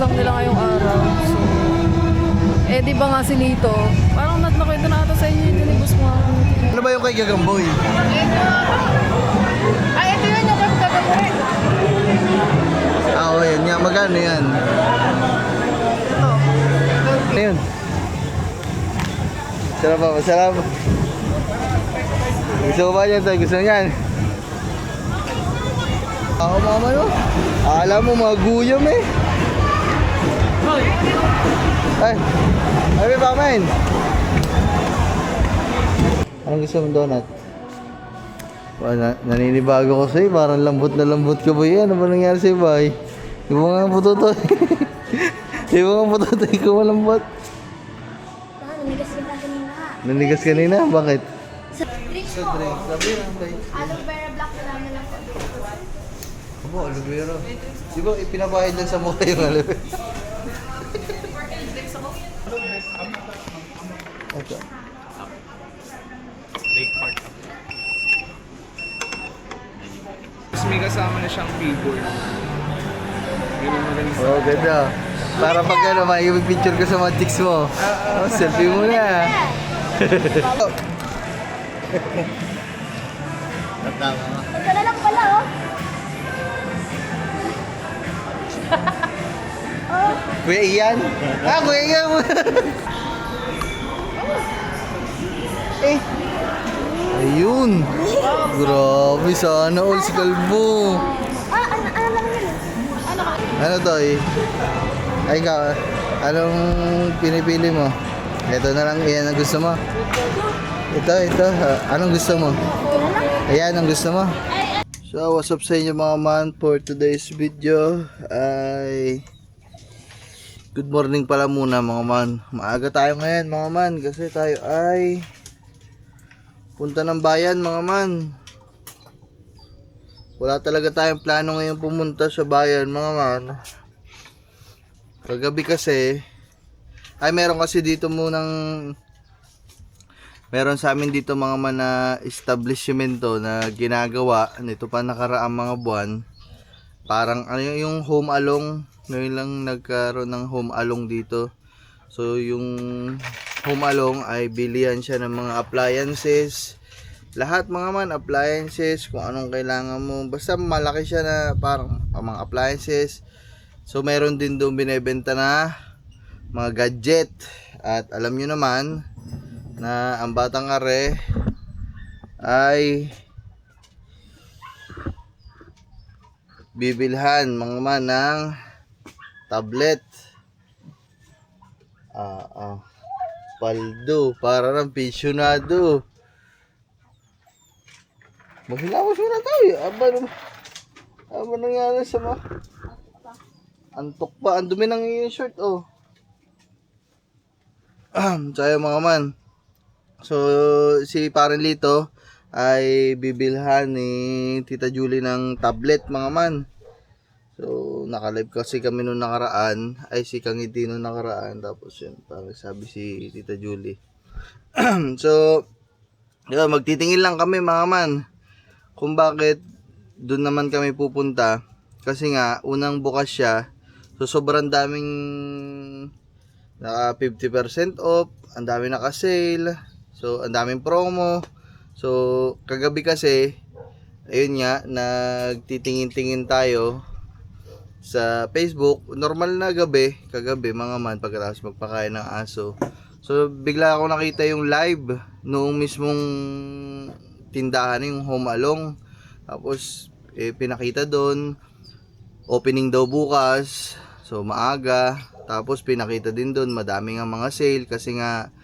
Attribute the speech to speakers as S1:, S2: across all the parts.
S1: lang nila ngayong araw. So, eh di ba nga si Nito? Parang nakwento na ata sa inyo yung tinibus mo ako.
S2: Ano ba yung kay Gagamboy?
S1: Ay, ito yun yung kagagamboy.
S2: Oo, yan nga. Magkano yan? Ano yun? Sarap ba? Masarap. Gusto ko ba yan? Gusto mo yan? Ako mama no? Alam mo mga guyam eh. Ay, ay ba main? Anong gusto mong donut? Naninibago ko sa'yo, parang lambot na lambot ka ba yan? Ano ba nangyari sa'yo ba? Di mo nga pututoy. Di mo nga pututoy ko malambot.
S3: Nanigas kita kanina.
S2: Nanigas kanina? Bakit?
S3: Sa drinks
S2: Sa
S3: po.
S2: drink. Sabi lang tayo.
S3: Aloe vera black na lang po.
S2: Abo, aloe vera. Di ba ipinabayad lang sa mukha yung aloe vera? Ito.
S4: Lake Park. Tapos may kasama na siyang keyboard. Ganun na rin sa...
S2: Oh, ganda. Para pag ano, may picture ka sa mga chicks mo. Oh, selfie mo na. Tama ka.
S3: Ito na lang pala, oh.
S2: Kuya Ian? Kuya Ian mo. Eh. Ayun. Grabe, sana all si Kalbo.
S3: Ano lang yun?
S2: Ano to eh? Ay ikaw, anong pinipili mo? Ito na lang, yan ang gusto mo. Ito. Anong gusto mo? Ayan ang gusto mo. So, what's up sa inyo mga man? For today's video ay good morning pala muna mga man. Maaga tayo ngayon mga man kasi tayo ay punta ng bayan mga man. Wala talaga tayong plano ngayon pumunta sa bayan mga man. Kagabi kasi ay meron kasi dito munang meron sa amin dito mga man na establishmento na ginagawa nito pa nakaraang mga buwan. Parang ano yung home along, ngayon lang nagkaroon ng home along dito. So yung home along ay bilihan siya ng mga appliances. Lahat mga man appliances, kung anong kailangan mo. Basta malaki siya na parang mga appliances. So meron din doon binebenta na mga gadget. At alam nyo naman na ang Batang Are ay bibilhan mga man ng tablet. Paldo para ng pensyonado. Maghilamos muna tayo. Aba nangyari sa mga antok pa. Ang dumi ng iyong shirt oh. Sayo mga man. So si Parang Lito ay bibilhan ni Tita Julie ng tablet mga man. So naka-live kasi kami nung nakaraan. Ay si Kangiti nung nakaraan. Tapos yun parang sabi si Tita Julie. So yun, magtitingin lang kami mga man kung bakit doon naman kami pupunta. Kasi nga unang bukas siya. So sobrang daming naka 50% off, ang dami naka-sale. So ang daming promo. So kagabi kasi ayun nga nagtitingin-tingin tayo sa Facebook. Normal na gabi, kagabi mga man pagkatapos magpakain ng aso. So bigla ako nakita yung live noong mismong tindahan, yung home along. Tapos pinakita doon opening daw bukas. So maaga. Tapos pinakita din doon madami nga mga sale kasi nga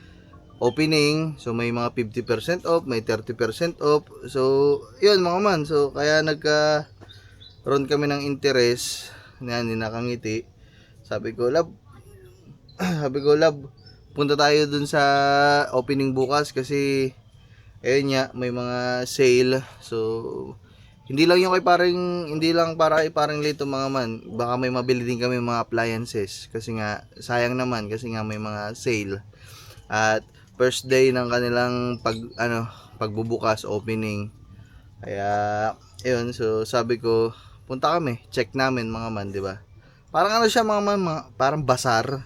S2: opening. So may mga 50% off, may 30% off. So yun mga man. So kaya nagkaroon kami ng interest. Yan, Nakangiti. Sabi ko, love, punta tayo dun sa opening bukas kasi ayun nga, may mga sale. So hindi lang para kay Parang Lito mga man. Baka may mabili din kami mga appliances kasi nga sayang naman kasi nga may mga sale. At first day ng kanilang pagbubukas opening. Kaya ayun, so sabi ko punta kami, check namin mga man, di ba? Parang ano siya parang basar.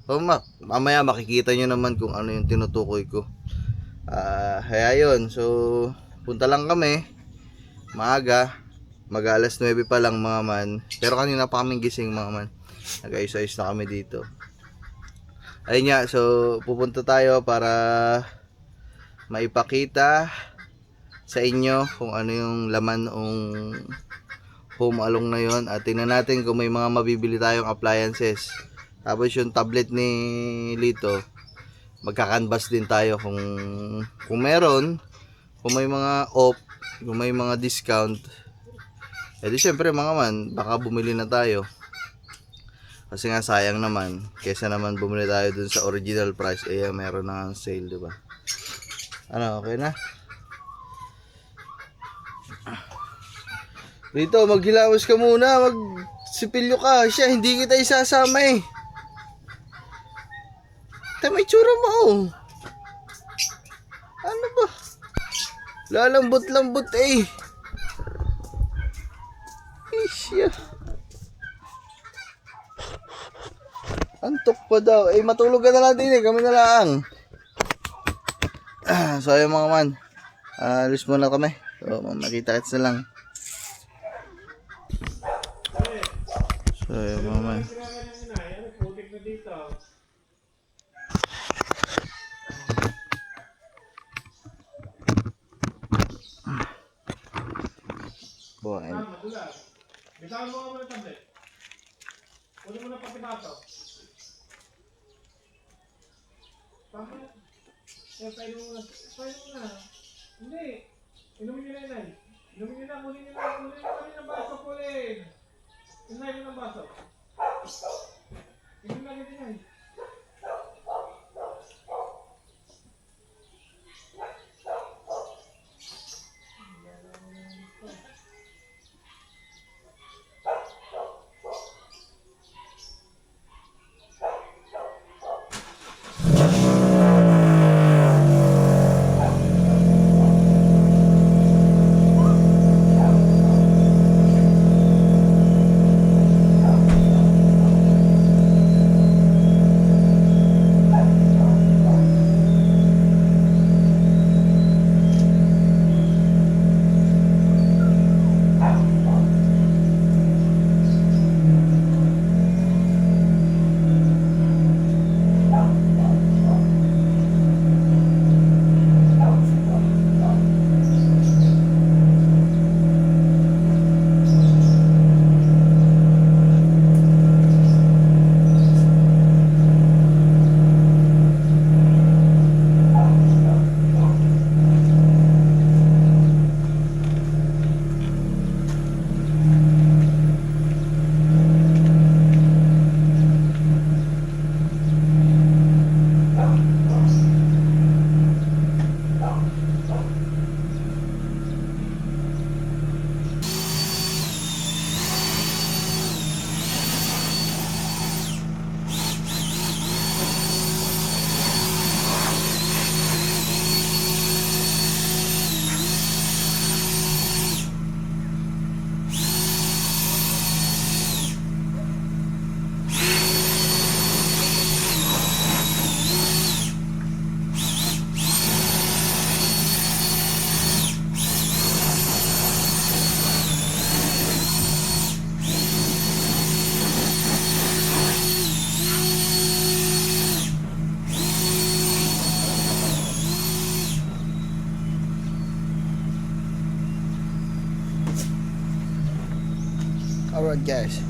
S2: So, mamaya makikita nyo naman kung ano yung tinutukoy ko. Kaya yun. So, punta lang kami. Maaga. Mag-alas 9 pa lang mga man. Pero kanina pa kaming gising mga man. Nag-ayos-ayos na kami dito. Ayun nga. So, pupunta tayo para maipakita sa inyo kung ano yung laman ng home along na yon, at tingnan natin kung may mga mabibili tayong appliances. Tapos yung tablet ni Lito, magkakanvas din tayo kung meron, kung may mga off, kung may mga discount. Di syempre mga man, baka bumili na tayo. Kasi nga sayang naman, kesa naman bumili tayo dun sa original price, meron na ang sale, di ba? Ano, okay na? Rito, maghilawas ka muna, magsipilyo ka. Siya, hindi kita isasama eh. May tsura mo oh. Ano ba? Lalambot-lambot eh. Siya. Antok pa daw. Matulog ka na lang din eh. Kami na lang. So ayun mga man. Alis muna kami. So makita-kits na lang. So ayun mga man. Buhay.
S5: Bitawan mo nga muna tablet. Kunin mo na pagkitato. Bakit? Painom mo na. Painom mo na. Hindi. Inumin nyo na inay. Inumin nyo na. Kunin nyo na. Kunin nyo kami ng baso. Kunin. Inay mo ng baso. Inumin na kita inay.
S2: Alright guys.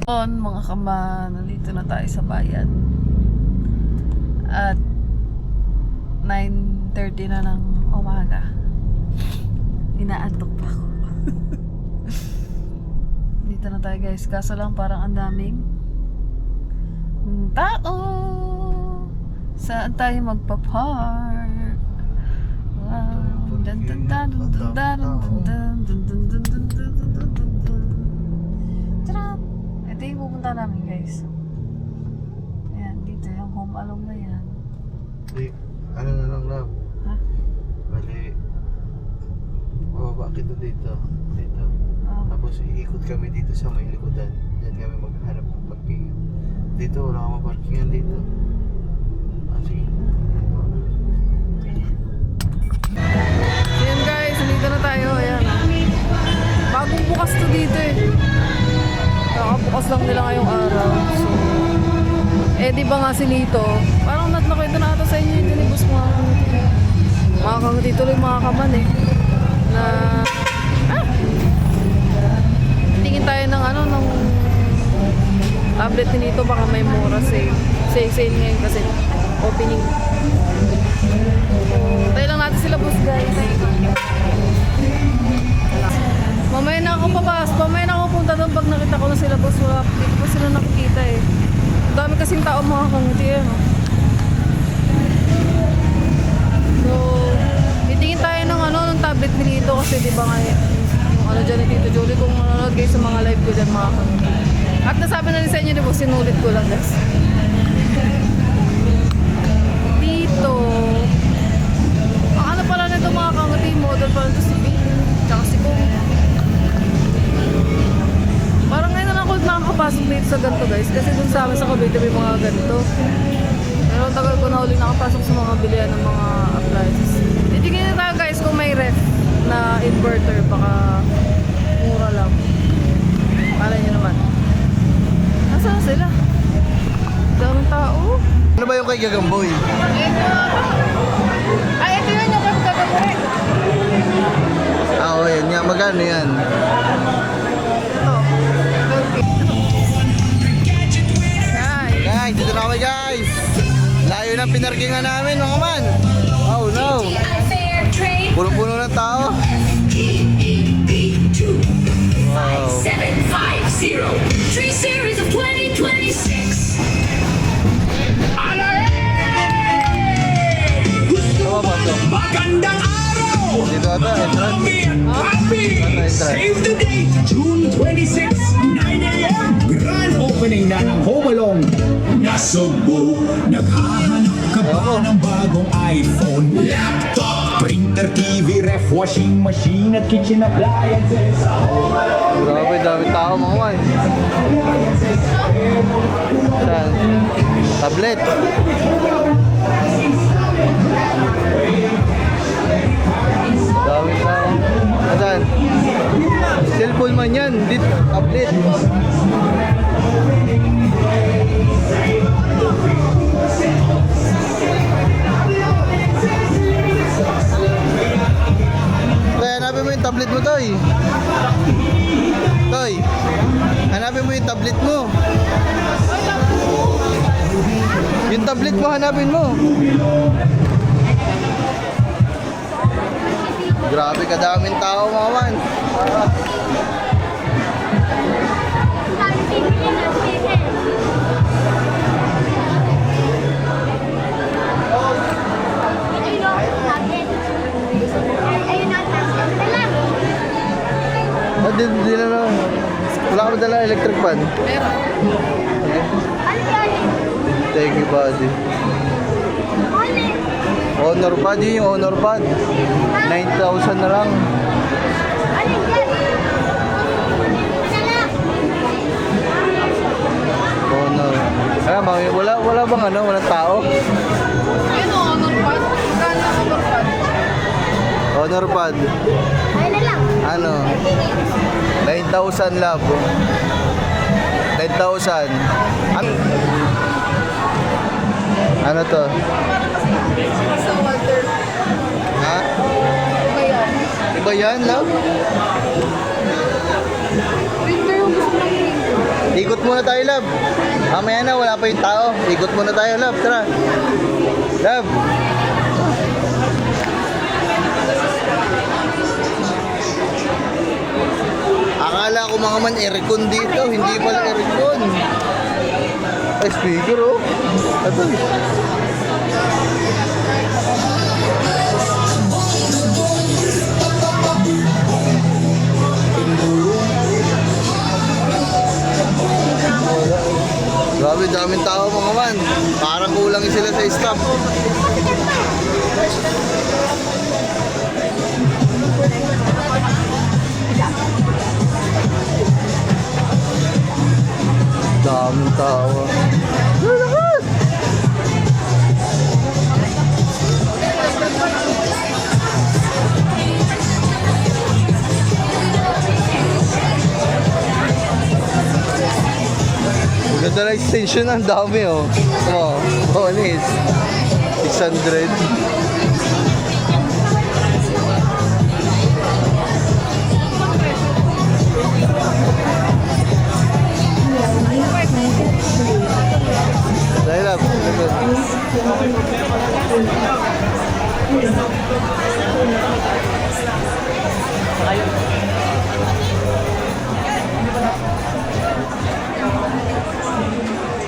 S1: Mga kama, nandito na tayo sa bayan. At 9:30 na ng umaga. Inaantok pa ako. Dito na tayo guys. Kaso lang parang ang daming tao. Saan tayo magpa-park? Wow. Dun, dun, dun, dun, dun, dun, dun, dun, dun, dun, dun, dun, dun, dun, dun, dun. Tara! Ito yung pupunta namin guys. Ayan, dito yung home along na yan.
S2: Ano na lang love?
S1: Ha?
S2: Bali. Bababa kita dito. Dito.
S1: Oh.
S2: Tapos Tapos iikot kami dito sa may likodan. Diyan kami maghanap ng parking. Dito, wala akong parkingan dito. Sige.
S1: Ayan guys, nandito na tayo. Ayan. Bagong bukas to dito eh. Kakabukas lang nila ngayong araw. So, di ba nga si Nito? Parang nakita na ata sa inyo yung tinibus mga kangiti. Mga kangiti tuloy mga kaman eh. Na, tingin tayo ng ng tablet ni Nito, baka may mura sale. Sale ngayon kasi opening. Tayo lang natin sila boss guys. Mamaya na ako mamaya na ako punta doon pag nakita ko na sila boss. Wala, hindi ko sila nakikita eh. Ang dami kasing tao mga kangiti eh. No? So, titingin tayo ng tablet ni Nito kasi di ba nga yung dyan ni Tito Jolie kung nanonood kayo sa mga live ko dyan mga kangiti. At nasabi na rin sa inyo di ba, sinulit ko lang guys. Dito, ang pala nito mga kangiti, model pala ito si B. Tsaka si Kong. Parang ngayon na lang ako nakakapasok dito sa ganito guys. Kasi dun sa amin sa Cavite may mga ganito. Pero ang tagal ko na uli nakapasok sa mga bilihan ng mga appliances. Titingin na tayo guys kung may ref na inverter. Baka mura lang. Para nyo naman. Nasaan sila? Daming tao.
S2: Ano ba yung kay Gagamboy?
S1: Ay, ito yun yung kagagawa.
S2: Oo, yan. Magkano yan? Guys, dito na kami guys. Layo ng pinarkingan namin mga man. Oh no. Puno-puno ng tao. Wow.
S6: 750 Tree Series of 2026.
S2: Ano ba ito?
S6: Magandang araw!
S2: Dito ata, entrance.
S6: Happy! Save the date! June 26, 9 a.m. Grand opening na ng Home Alone. Nasugbo, naghahanap ka ba ng bagong iPhone, laptop, printer, TV, ref, washing machine at kitchen appliances.
S2: Grabe, dami tao mga man. Saan? Tablet. Dami tao. Saan? Cellphone man yan, dit tablet. Kaya hanapin mo yung tablet mo, Toy. Toy, hanapin mo yung tablet mo. Yung tablet mo, hanapin mo. Grabe kadaming tao mga man. Di na lang. Wala ka ba dala electric fan?
S1: Meron.
S2: Thank you, buddy. Honor pad yun, yung honor pad. 9,000 na lang. Honor. Wala bang walang tao?
S1: Ayun o, honor pad. Magkano ang honor pad?
S2: Honor pad.
S3: Ayun na lang.
S2: Ano? 9,000 love. 9,000. Ano to?
S1: Sa Walter.
S2: Ha?
S1: Iba yan.
S2: Iba yan, love?
S1: Printer yung gusto ng printer.
S2: Ikot muna tayo, love. Mamaya na, wala pa yung tao. Ikot muna tayo, love. Tara. Love. Akala ko mga man aircon dito. Hindi pala aircon. Ay, speaker, oh. Ito. Grabe, daming tao mga man. Parang kulang sila sa staff. Daming tao. Ganda na extension, ang dami oh. Oh, bonus. 600. Dahil up.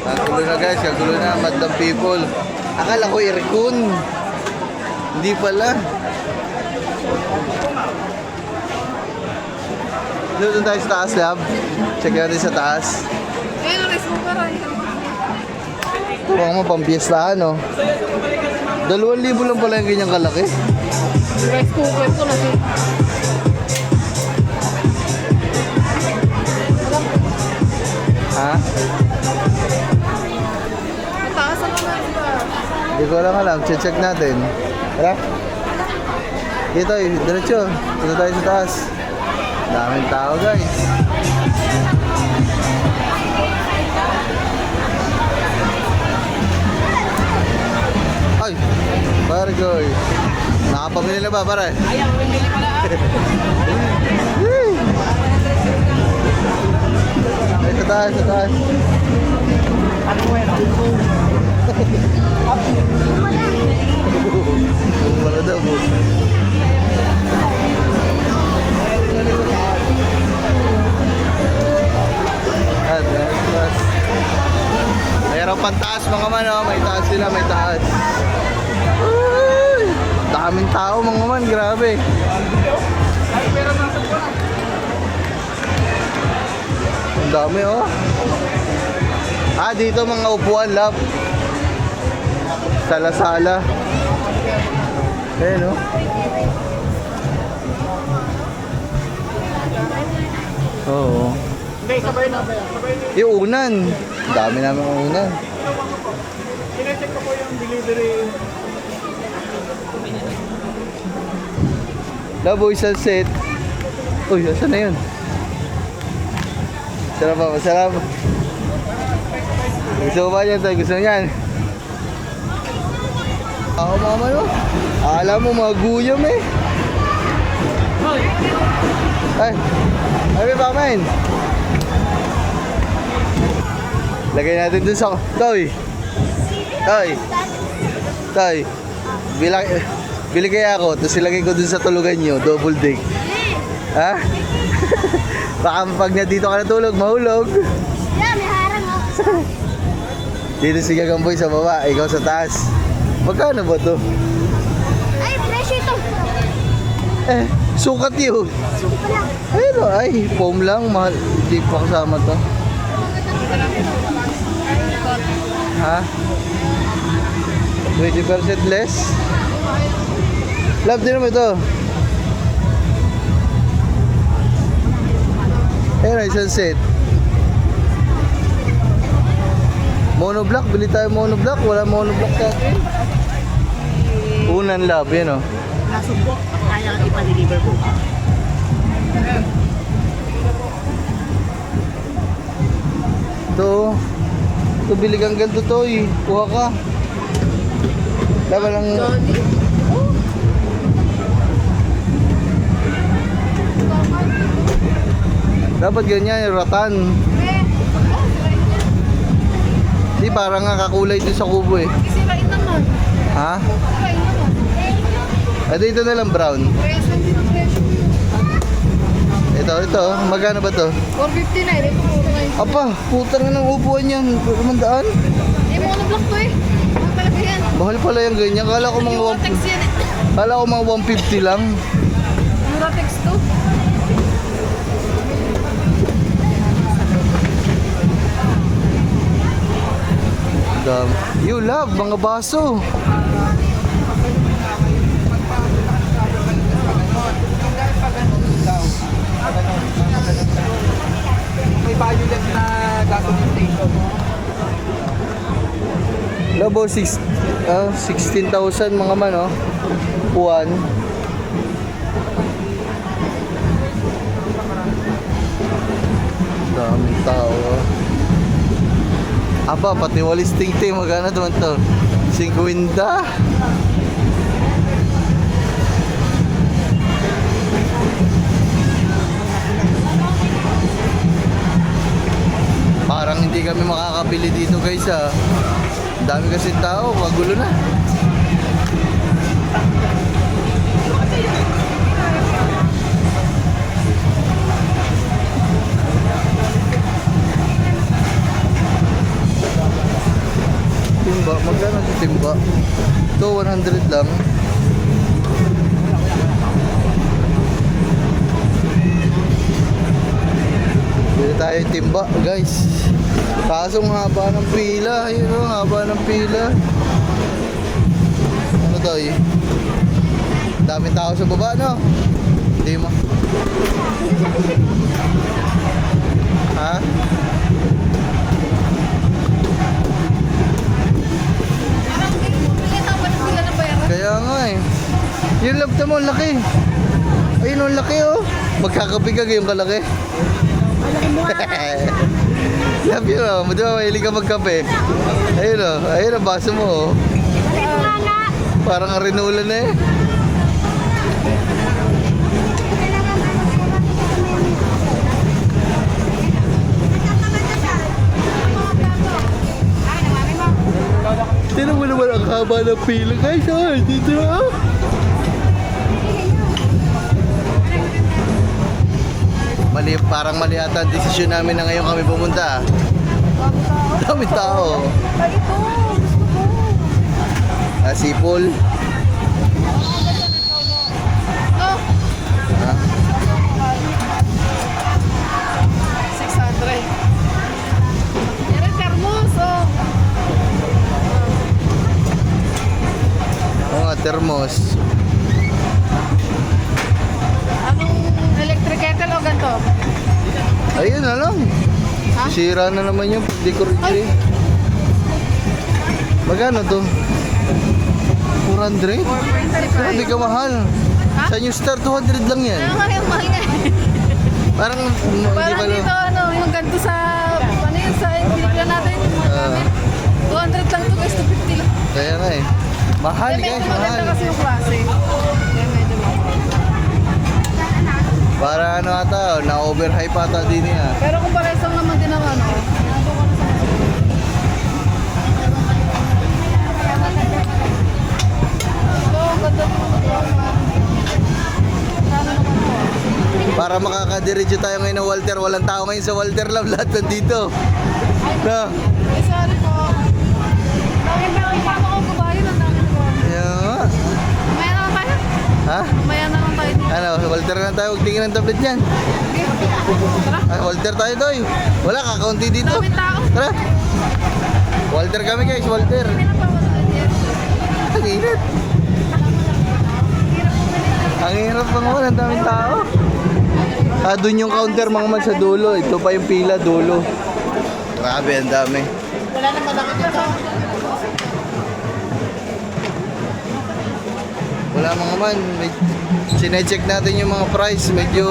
S2: Kagulo na guys, kagulo na, madam people. Akala ko aircon. Hindi pala. Doon tayo sa taas, lab. Check natin sa taas.
S1: Ayun, rice cooker.
S2: Huwag mo pampiestahan, no? 2,000 lang pala yung ganyang kalaki.
S1: Rice cooker ko na siya.
S2: Ha?
S1: Mataas ang mga sila.
S2: Hindi ko lang alam. Check natin. Tara. Dito, diretso. Dito tayo sa taas. Daming tao, guys. Ay! Burger. Nakapamili na ba, pare?
S1: Ayaw, bumili pala.
S2: Ay, sa taas, sa taas. Wala daw po. Mayroon pang taas mga man, oh. May taas sila, may taas. Ay, daming tao mga man, grabe. Ang dami, oh. Ah, dito mga upuan, lab. Sala-sala. Ayan, oh. Oo.
S5: Hindi, sabay na.
S2: Yung unan. Dami namin ang unan.
S5: Kine-check ko po yung delivery.
S2: Labo, isang set. Uy, asan na yun? Sarap ba? Masarap. Gusto ko ba yan tayo? Gusto niyan? Ako mama yun. Alam mo, mga guyam eh. Ay, ay, pa main. Lagay natin dun sa... Toy! Toy! Toy! Bili kaya ako, tapos ilagay ko dun sa tulugan nyo, double deck. Ha? Baka pag nandito ka natulog, mahulog.
S3: Yeah, may harang ako.
S2: Dito si Gagamboy sa baba, ikaw sa taas. Magkano ba to?
S3: Ay, presyo ito.
S2: Eh, sukat yun. Ayun o, ay, foam lang, mahal. Hindi pa kasama to. Ha? 20% less? Love, din mo ito. Ayun o, isang set. Monoblock, bili tayo monoblock. Wala monoblock sa atin. Unan, love, yan o.
S7: Nasubok, kaya ipa-deliver po.
S2: Ito bili kang ganito to eh. Kuha ka. Laban lang. Dapat ganyan yung ratan. Di parang nga kakulay din sa kubo eh.
S1: Sirain naman.
S2: Ha?
S1: Sirain naman.
S2: Ito na lang brown.
S1: Presyo, hindi na presyo.
S2: Ito. Magkano ba to?
S1: 450 na eh. Ito puro na yun.
S2: Apa, putang ng upuan yan. 500.
S1: Eh, monoblock to eh. Ano talaga yan?
S2: Mahal pala yung ganyan. Kala ko mga
S1: Eurotex yan eh.
S2: Kala ko mga 150 lang.
S1: Eurotex to.
S2: You love, mga baso.
S4: May value lang na gasoline station.
S2: Wala ba, 16,000 mga man, oh. Upuan. Daming tao, oh. Aba, pati walis tingting, magkano naman to? 50. Parang hindi kami makakabili dito guys, ah. Dami kasi tao, magulo na. Timba, magkano sa timba? Ito, 100 lang. Bili tayo yung timba, guys. Kaso ang haba ng pila. Ayun o, haba ng pila. Ano to eh? Daming tao sa baba, no? Hindi mo. Ha? Kaya nga eh. Yung laptop mo, ang laki. Ayun, ang laki oh. Magkakapigag yung kalaki. Love you oh. Di ba mahilig ka magkape? Ayun oh. Ayun ang baso mo oh. Parang arinula na eh. Tinan mo naman ang haba ng pila guys. Oh, dito na oh. Mali, parang mali ata ang desisyon namin na ngayon kami pumunta. Dami tao.
S1: Ito, gusto ko.
S2: Sipol.
S1: Oh,
S2: Ha?
S1: 600. Yan ang thermos, oh.
S2: Oo nga, thermos.
S1: Anong electric kettle o ganito?
S2: Ayun na lang.
S1: Ha?
S2: Sira na naman yung decoration. Magkano to? 400? Grabe ka mahal.
S1: Ha?
S2: Sa New Star, 200 lang yan.
S1: Ano nga yung mahal nga eh.
S2: Parang hindi
S1: Parang
S2: pa
S1: dito ano, yung ganito sa, ano yun, sa pelikula natin, yung mga gamit. 200 lang to guys, 250 lang.
S2: Kaya nga eh. Mahal
S1: Eh,
S2: guys,
S1: medyo maganda
S2: mahal.
S1: kasi yung klase. Eh, medyo mahal.
S2: Para ano ata, na-overhype ata din niya.
S1: Pero kung pares lang naman din ang ano, ito, ang ganda din ang drama. Sana naman po.
S2: Para makakadiretso tayo ngayon ng Walter. Walang tao ngayon sa Walter Love. Lahat nandito. Na.
S1: Eh, sorry po. Dami pa ako kabayan, ang dami po.
S2: Kaya nga.
S1: Mamaya na lang tayo.
S2: Ha?
S1: Mamaya na lang tayo dito.
S2: Ano, Walter na tayo. Huwag tingin ng tablet yan.
S1: Tara.
S2: Walter tayo doy. Wala, kakaunti dito.
S1: Daming tao.
S2: Tara. Walter kami guys, Walter. Ang init. Ang hirap mga man, ang daming tao. Doon yung counter mga man sa dulo. Ito pa yung pila dulo. Grabe, ang dami.
S1: Wala nang malaki dito.
S2: Wala mga man. Sinecheck natin yung mga price. Medyo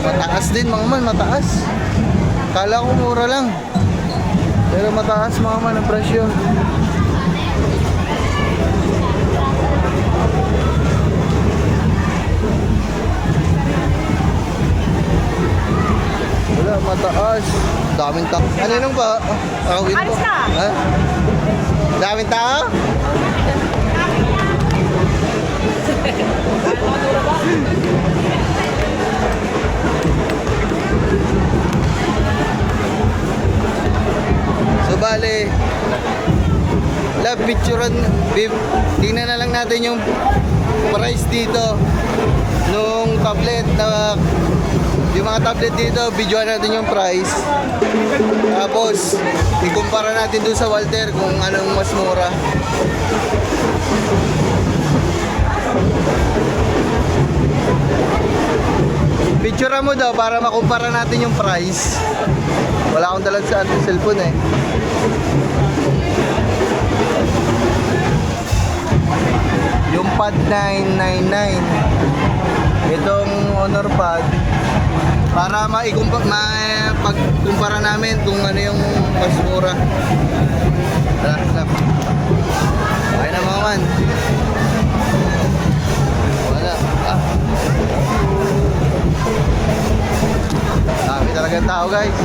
S2: mataas din mga man, mataas. Kala ko mura lang. Pero mataas mga man ang presyo. Wala, mataas. Daming tao. Ano nung ba? Akawin po.
S1: Alis na.
S2: Ha? Daming tao? So bale, picturean, tingnan na lang natin yung price dito nung tablet na yung mga tablet dito, videoan natin yung price. Tapos, ikumpara natin doon sa Walter kung anong mas mura. Picture mo daw para makumpara natin yung price. Wala akong dalag sa ating cellphone eh. yung pad 999. Itong Honor pad para mapagkumpara namin kung ano yung mas mura. Tara, snap. Okay na mga man. Wala. Dami talagang tao guys.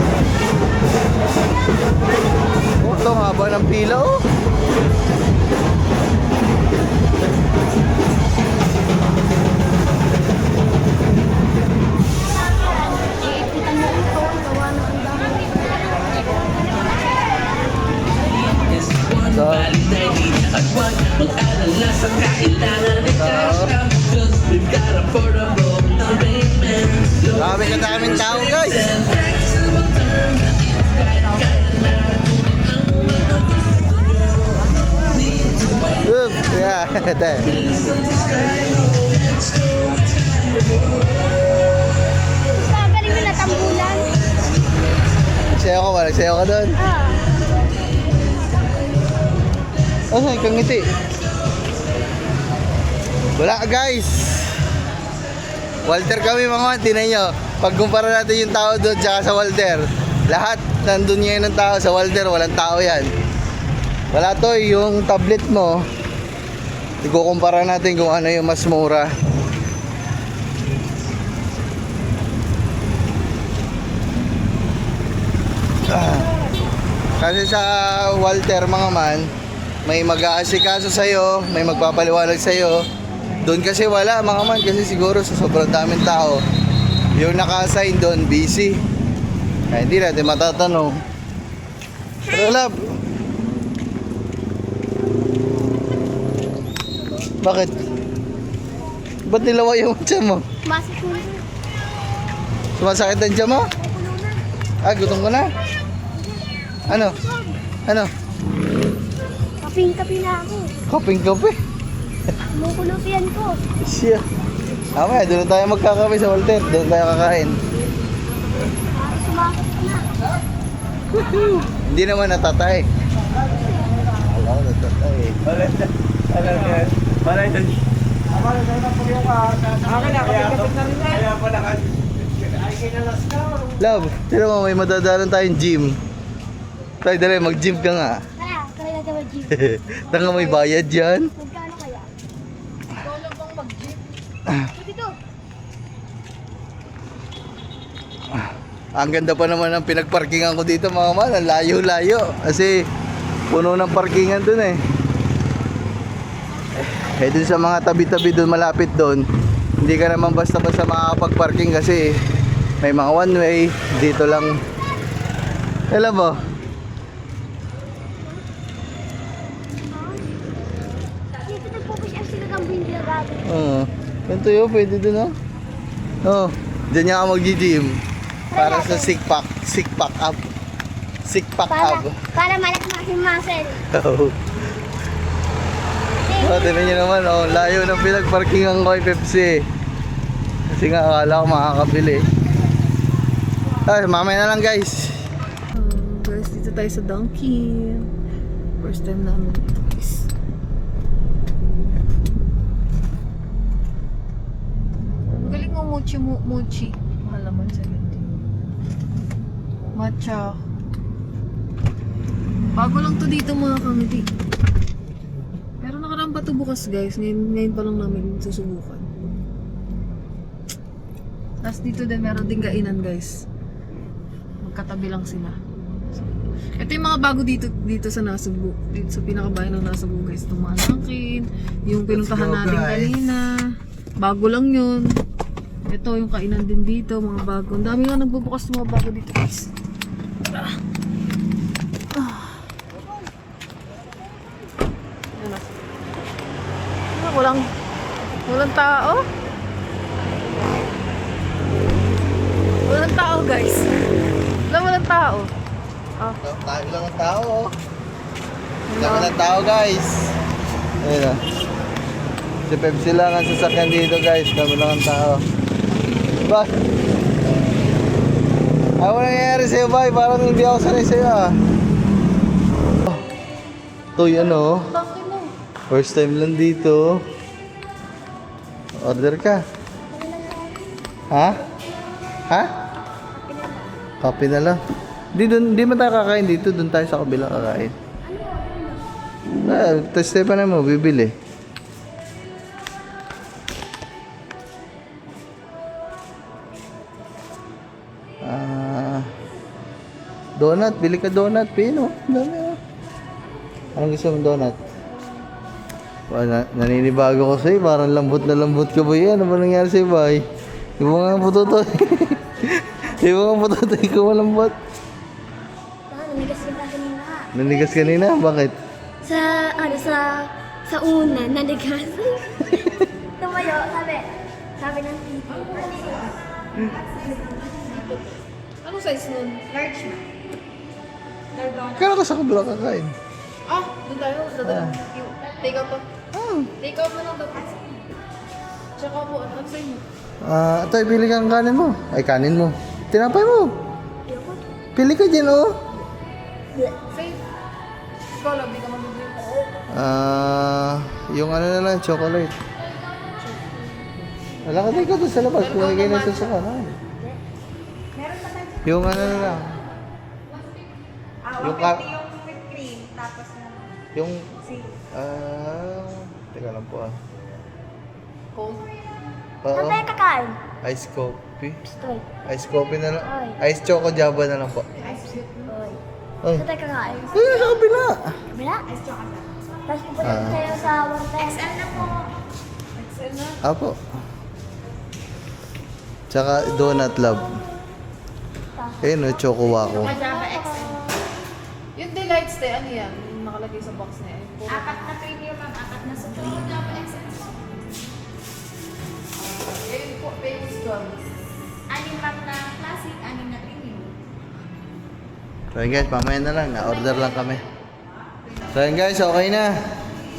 S2: Oh, ito haba ng pila oh.
S3: Iipitan mo rin ko. Gawa na ang dami.
S2: So, grabe ka daming tao guys. Yeah, ito.
S3: Galing mo na tambulan.
S2: Nagsayaw ka doon. Ay, kang ngiti. Wala guys. Walter kami mga man, tinan nyo. Pagkumpara natin yung tao doon tsaka sa Walter, lahat nandun ngayon ng tao. Sa Walter, walang tao yan. Wala to, yung tablet mo, ikukumpara natin kung ano yung mas mura. Kasi sa Walter mga man, may mag-aasikaso sa'yo, may magpapaliwanag sa'yo. Doon kasi wala mga man, kasi siguro sa sobrang daming tao, yung naka-assign doon busy. Kaya hindi natin matatanong. Pero love, bakit? Ba't nilawa yung tiyan mo?
S3: Masik mo na.
S2: Sumasakit ang tiyan mo? Ah, gutom ko na. Ano? Ano?
S3: Kaping-kapi na ako.
S2: Kaping-kape.
S3: Kumukulot yan ko.
S2: Siya. Mamaya, doon tayo magkakape sa Walter. Doon tayo kakain.
S3: Sumakit na.
S2: Hindi naman natatay. Alam ko natatay. Love, tira mo may madadaanan tayong gym. Tayo dali, mag-gym ka nga.
S3: Kaya na mag-gym.
S2: Tanga may bayad dyan.
S3: Magkano kaya? Lolo bang mag-gym? Dito.
S2: Ang ganda pa naman ng pinagparkingan ko dito mga man. Ang layo-layo. Kasi puno ng parkingan dun eh. Eh dun sa mga tabi-tabi dun, malapit dun, hindi ka naman basta-basta makakapag-parking kasi may mga one way. Dito lang. Alam mo?
S3: Dito nagpo-push up sila ng bindi na gabi.
S2: Oo. Ganito yun, pwede dun oh. Oo. Diyan niya ka mag-gym. Para sa six pack up. Six pack up.
S3: Para malakmas yung muscle.
S2: Oo. Oh, tignan nyo naman, oh, layo ng pinagparkingan ko kay Pepsi. Kasi nga akala ko makakabili. Ay, mamaya na lang guys.
S1: Guys, dito tayo sa Dunkin. First time namin dito guys. Galing mo mochi. Mahal naman sa ganito. Matcha. Bago lang to dito mga kamiti. Pero nakaraan pa to bukas guys. Ngayon pa lang namin susubukan. Tapos dito din meron din kainan guys. Magkatabi lang sila. Ito yung mga bago dito sa Nasugbu. Dito sa pinakabayan ng Nasugbu guys. Itong mga Dunkin. Yung pinuntahan natin kanina. Bago lang yun. Ito yung kainan din dito. Mga bago. Ang dami nga nagbubukas ng mga bago dito guys. Walang tao. Walang tao guys. Walang tao.
S2: Tayo lang ang tao. Dami ng tao guys. Ayun na. Si Pepsi lang ang sasakyan dito guys. Kami lang ang tao. Ba? Ano nangyayari sa'yo ba? Parang hindi ako sanay sa'yo ah. Ito yun oh.
S1: Bakit mo?
S2: First time lang dito. Order ka. Ha? Ha? Kape na lang. Di man tayo kakain dito. Doon tayo sa kabila kakain. Test pa na mo, bibili. Donut, bili ka donut, Pino. Dami ah. Anong gusto mong donut? Naninibago ko sa'yo, parang lambot na lambot ka ba yan? Ano ba nangyari sa'yo, bay? Di mo nga putotoy. Di mo nga putotoy ko malambot.
S3: Nanigas kita kanina.
S2: Nanigas kanina? Bakit?
S3: Sa una, nanigas. Tumayo, sabi ng tito.
S1: Anong size nun?
S3: Large na.
S2: Kaya ka sa kabila kakain.
S1: Doon tayo. Take out pa. Take out mo lang dapat. Tsaka po, ano sa inyo?
S2: Ito, pili kang kanin mo. Ay, kanin mo. Tinapay mo. Pili ka dyan, oh.
S1: Safe. Ikaw lang, di ka mamibili.
S2: Yung ano na lang, chocolate. Wala ka tayo ka doon sa labas. Pumigay na ito sa kanan. Yung ano na lang. Yung
S3: yung whipped cream, tapos na.
S2: Yung... teka lang po ah.
S1: Cold.
S2: Oo.
S3: kakain?
S2: Ice coffee.
S3: Stoy.
S2: Ice coffee na lang.
S3: Oy.
S2: Ice choco java na lang po.
S3: Oy.
S2: Ay.
S3: Saan tayo kakain?
S2: Ay, sa kabila.
S3: Kabila? Ice chocolate. Tapos pupunta tayo sa Warte. XL na po.
S1: XL na.
S2: Apo. Tsaka donut love. Ayun o, choco wako.
S3: Java XL.
S1: Yung delights tayo, ano yan? Yung nakalagay sa box na yan.
S3: Apat na premium, ma'am. Apat na super. Java XL.
S1: Yung po, famous gums.
S3: 6 ma'am na classic, 6 na premium.
S2: So yun guys, mamaya na lang. Na-order lang kami. So yun guys, okay na.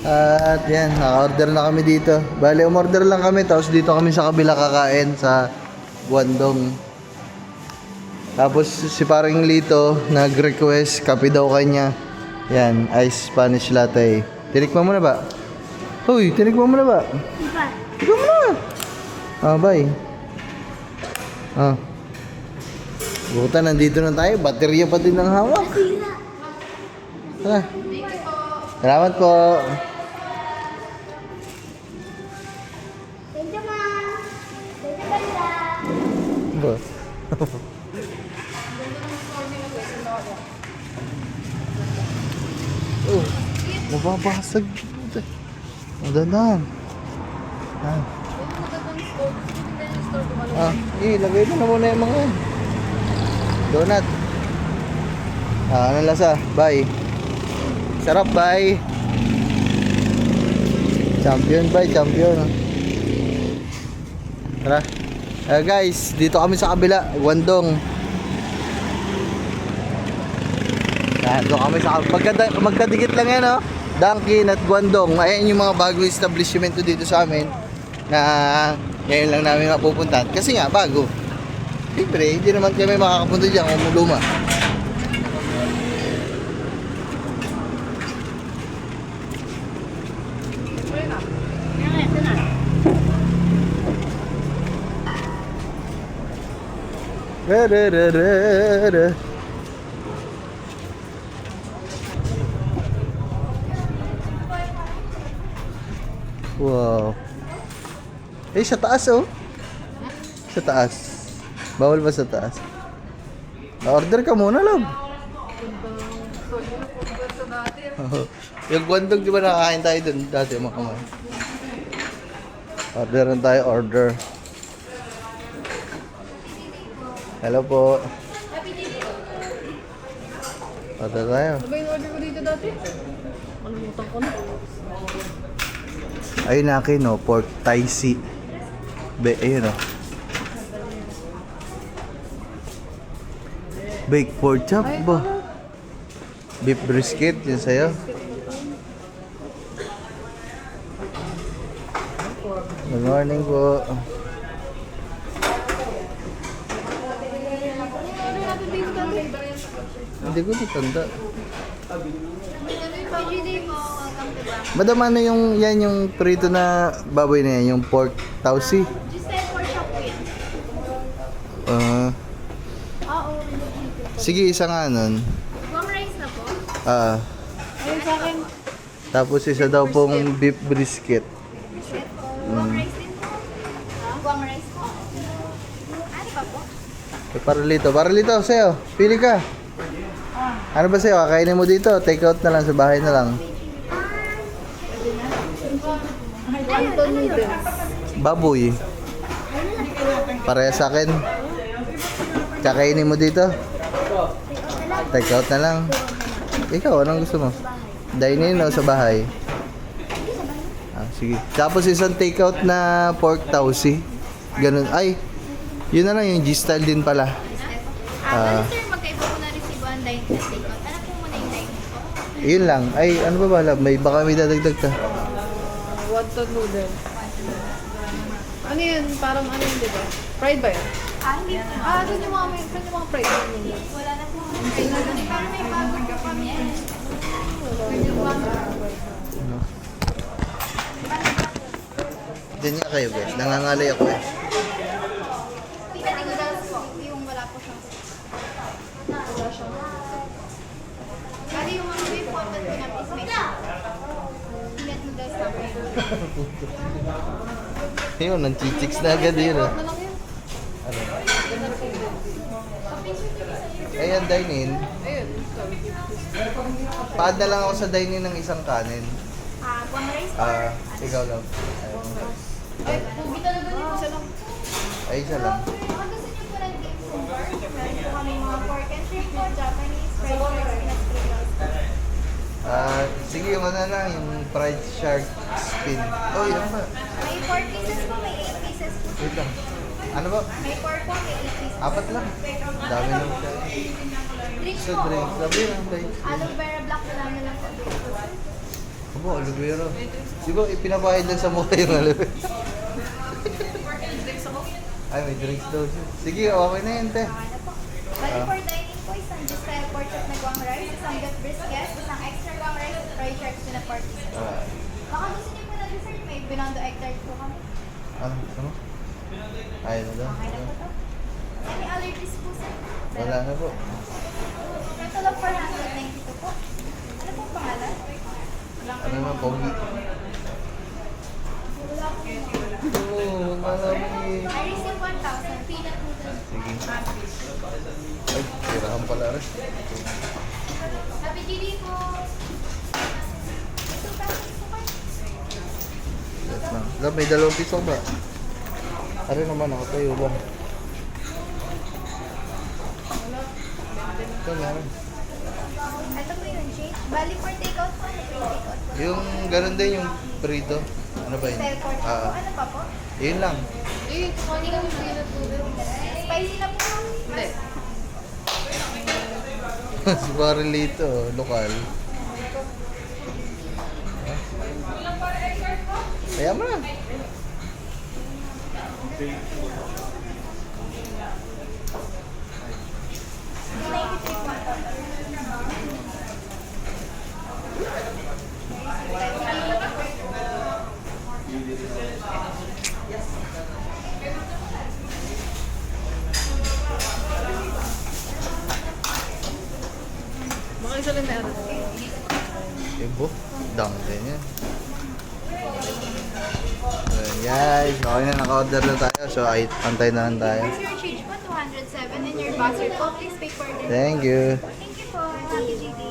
S2: At yan, naka-order na kami dito. Bale, umorder lang kami. Tapos dito kami sa kabila kakain sa Guandong. Tapos si paring Lito nag-request kape daw kanya. Yan, ice Spanish latte. Tinikman mo na ba? Hoy, tinikman mo na ba?
S3: Diba?
S2: Tinikman mo na. Bye. Buta, nandito na tayo. Baterya pa din ang hawak. Tara. Salamat po.
S3: Thank you, ma'am. Thank you, Ganda.
S2: Ba? Oh, nababasag. Magandang. Lagay mo na muna yung mga yan. Donut. Anong lasa? Bye. Sarap, bye. Champion, bye. Champion. Tara. Guys, dito kami sa kabila. Guandong. Doon kami sa magkadikit lang yan, oh. Dunkin at Guandong. Ayan yung mga bagong establishment dito sa amin na ngayon lang namin mapupuntahan. Kasi nga, bago. Siyempre, hindi naman kami makakapunta dyan kung luma. Wow. Sa taas, oh. Sa taas. Bawal ba sa taas? Order ka muna, love. Yung Guandong, di ba nakakain tayo dun dati, mga kamay? Orderan tayo, order. Hello po. Order tayo.
S1: Ano ba yung order ko dito dati? Kalimutan ko na.
S2: Ayun na akin, no? Pork Thai si. Ayun, no? Baked pork chop ba? Beef brisket, yun sa'yo. Good morning po. Hindi ko natanda.
S3: PGD po. Welcome to Bang.
S2: Madam, ano yung prito na baboy na yan? Yung pork tausi?
S3: Just say for shop po yan. Oo.
S2: Sige, isa nga nun.
S3: Guam rice na po.
S1: Ayun sa akin.
S2: Tapos isa daw pong beef brisket.
S3: Set po. Guam rice din po. Guam rice po. Ano pa po?
S2: Paralito, sa'yo. Pili ka. Ano ba sa'yo? Kakainin mo dito. Take out na lang sa bahay na lang.
S1: Wonton noodles.
S2: Baboy. Pareha sa akin. Kakainin mo dito. Take out na lang. Ikaw, anong gusto mo? Dine-in o sa bahay? Sige. Tapos isang take out na pork tausi. Ganun. Ay, yun na lang yung G-style din pala.
S3: Bali sir, magkaiba po na resibo ang dine at take out. Ano po muna yung dine po?
S2: Yun lang. Ay, ano ba bala? Baka may dadagdag ka.
S1: Wonton noodles. Ano yun? Parang ano yun, di ba? Fried ba yun?
S3: Hindi po.
S1: Saan yung mga fried noodles?
S3: Wala na po. Pero may bago po kami.
S2: Diyan nga kayo, guys. Nangangalay ako eh.
S3: Peanut noodles po. Yung wala po siyang Bali yung mga may important po namin is may peanut noodles na po.
S2: Yun, nang-chichicks na agad yun.
S1: Ano lang yun?
S2: Ayan, dine-in.
S1: Ayun.
S2: Paad na lang ako sa dine-in ng isang kanin.
S3: Guam rice po.
S2: Ikaw lang.
S1: Ay, pugi talaga yun. Isa lang.
S2: Ay, isa lang.
S3: Baka gusto niyo po ng game food. Meron po kami mga pork and shrimp po, Japanese, fried rice, peanut noodles.
S2: Sige, yung ano lang, yung fried shark spin. Oh, yun ba?
S3: May 4 pieces po, may 8 pieces po.
S2: Wait lang. Ano ba?
S3: May 4 po, may 8 pieces.
S2: Apat lang. Dami lang siya.
S3: Drinks
S2: Sa
S3: po.
S2: drink. Sabi lang, guys.
S3: Aloe vera black na lang po.
S2: Abo, aloe vera. Di ba, ipinabayad lang sa mukha yung aloe vera? Ay, may drinks daw siya. Sige, okay na yun, te.
S3: Okay na po. Bali for dining po, isang just style pork chop na guam rice, isang beef brisket, isang extra guam rice, at fried sharks na pork pieces. Baka gusto niyo po na dessert, may binondo egg tart po kami.
S2: Ano? Ayun na daw.
S3: Okay na po to. Any allergies po, sir?
S2: Wala na po.
S3: Ito lang 492 po. Ano pong pangalan?
S2: Ano na, pogi? Oo, malami.
S3: I receive 1,000 peanut noodles.
S2: Sige. Ay, tirahan pala rin.
S3: Happy GD po! Ito pa, ito pa.
S2: Yes, ma'am. Love, may 2 piso ba? Ano naman ako, tayo lang. Ito na.
S3: Ito po yung shake. Bali for takeout po. Ano po yung takeout po?
S2: Yung ganun din yung prito. Ano ba yun?
S3: Style pork chop po. Ano pa po?
S2: Yun lang.
S1: Eh, kukunin kami peanut noodles.
S3: Spicy na po.
S1: Hindi.
S2: Si Barilito, lokal. Kaya mo na.
S1: Baka isa lang meron.
S2: Ibo, dang din yan. Ayan, guys, okay na, naka-order na tayo. So, ay, antay na lang tayo.
S3: Here's your change po, 207. And your buzzer po, please pay for this.
S2: Thank you.
S3: Thank you po. Happy GD.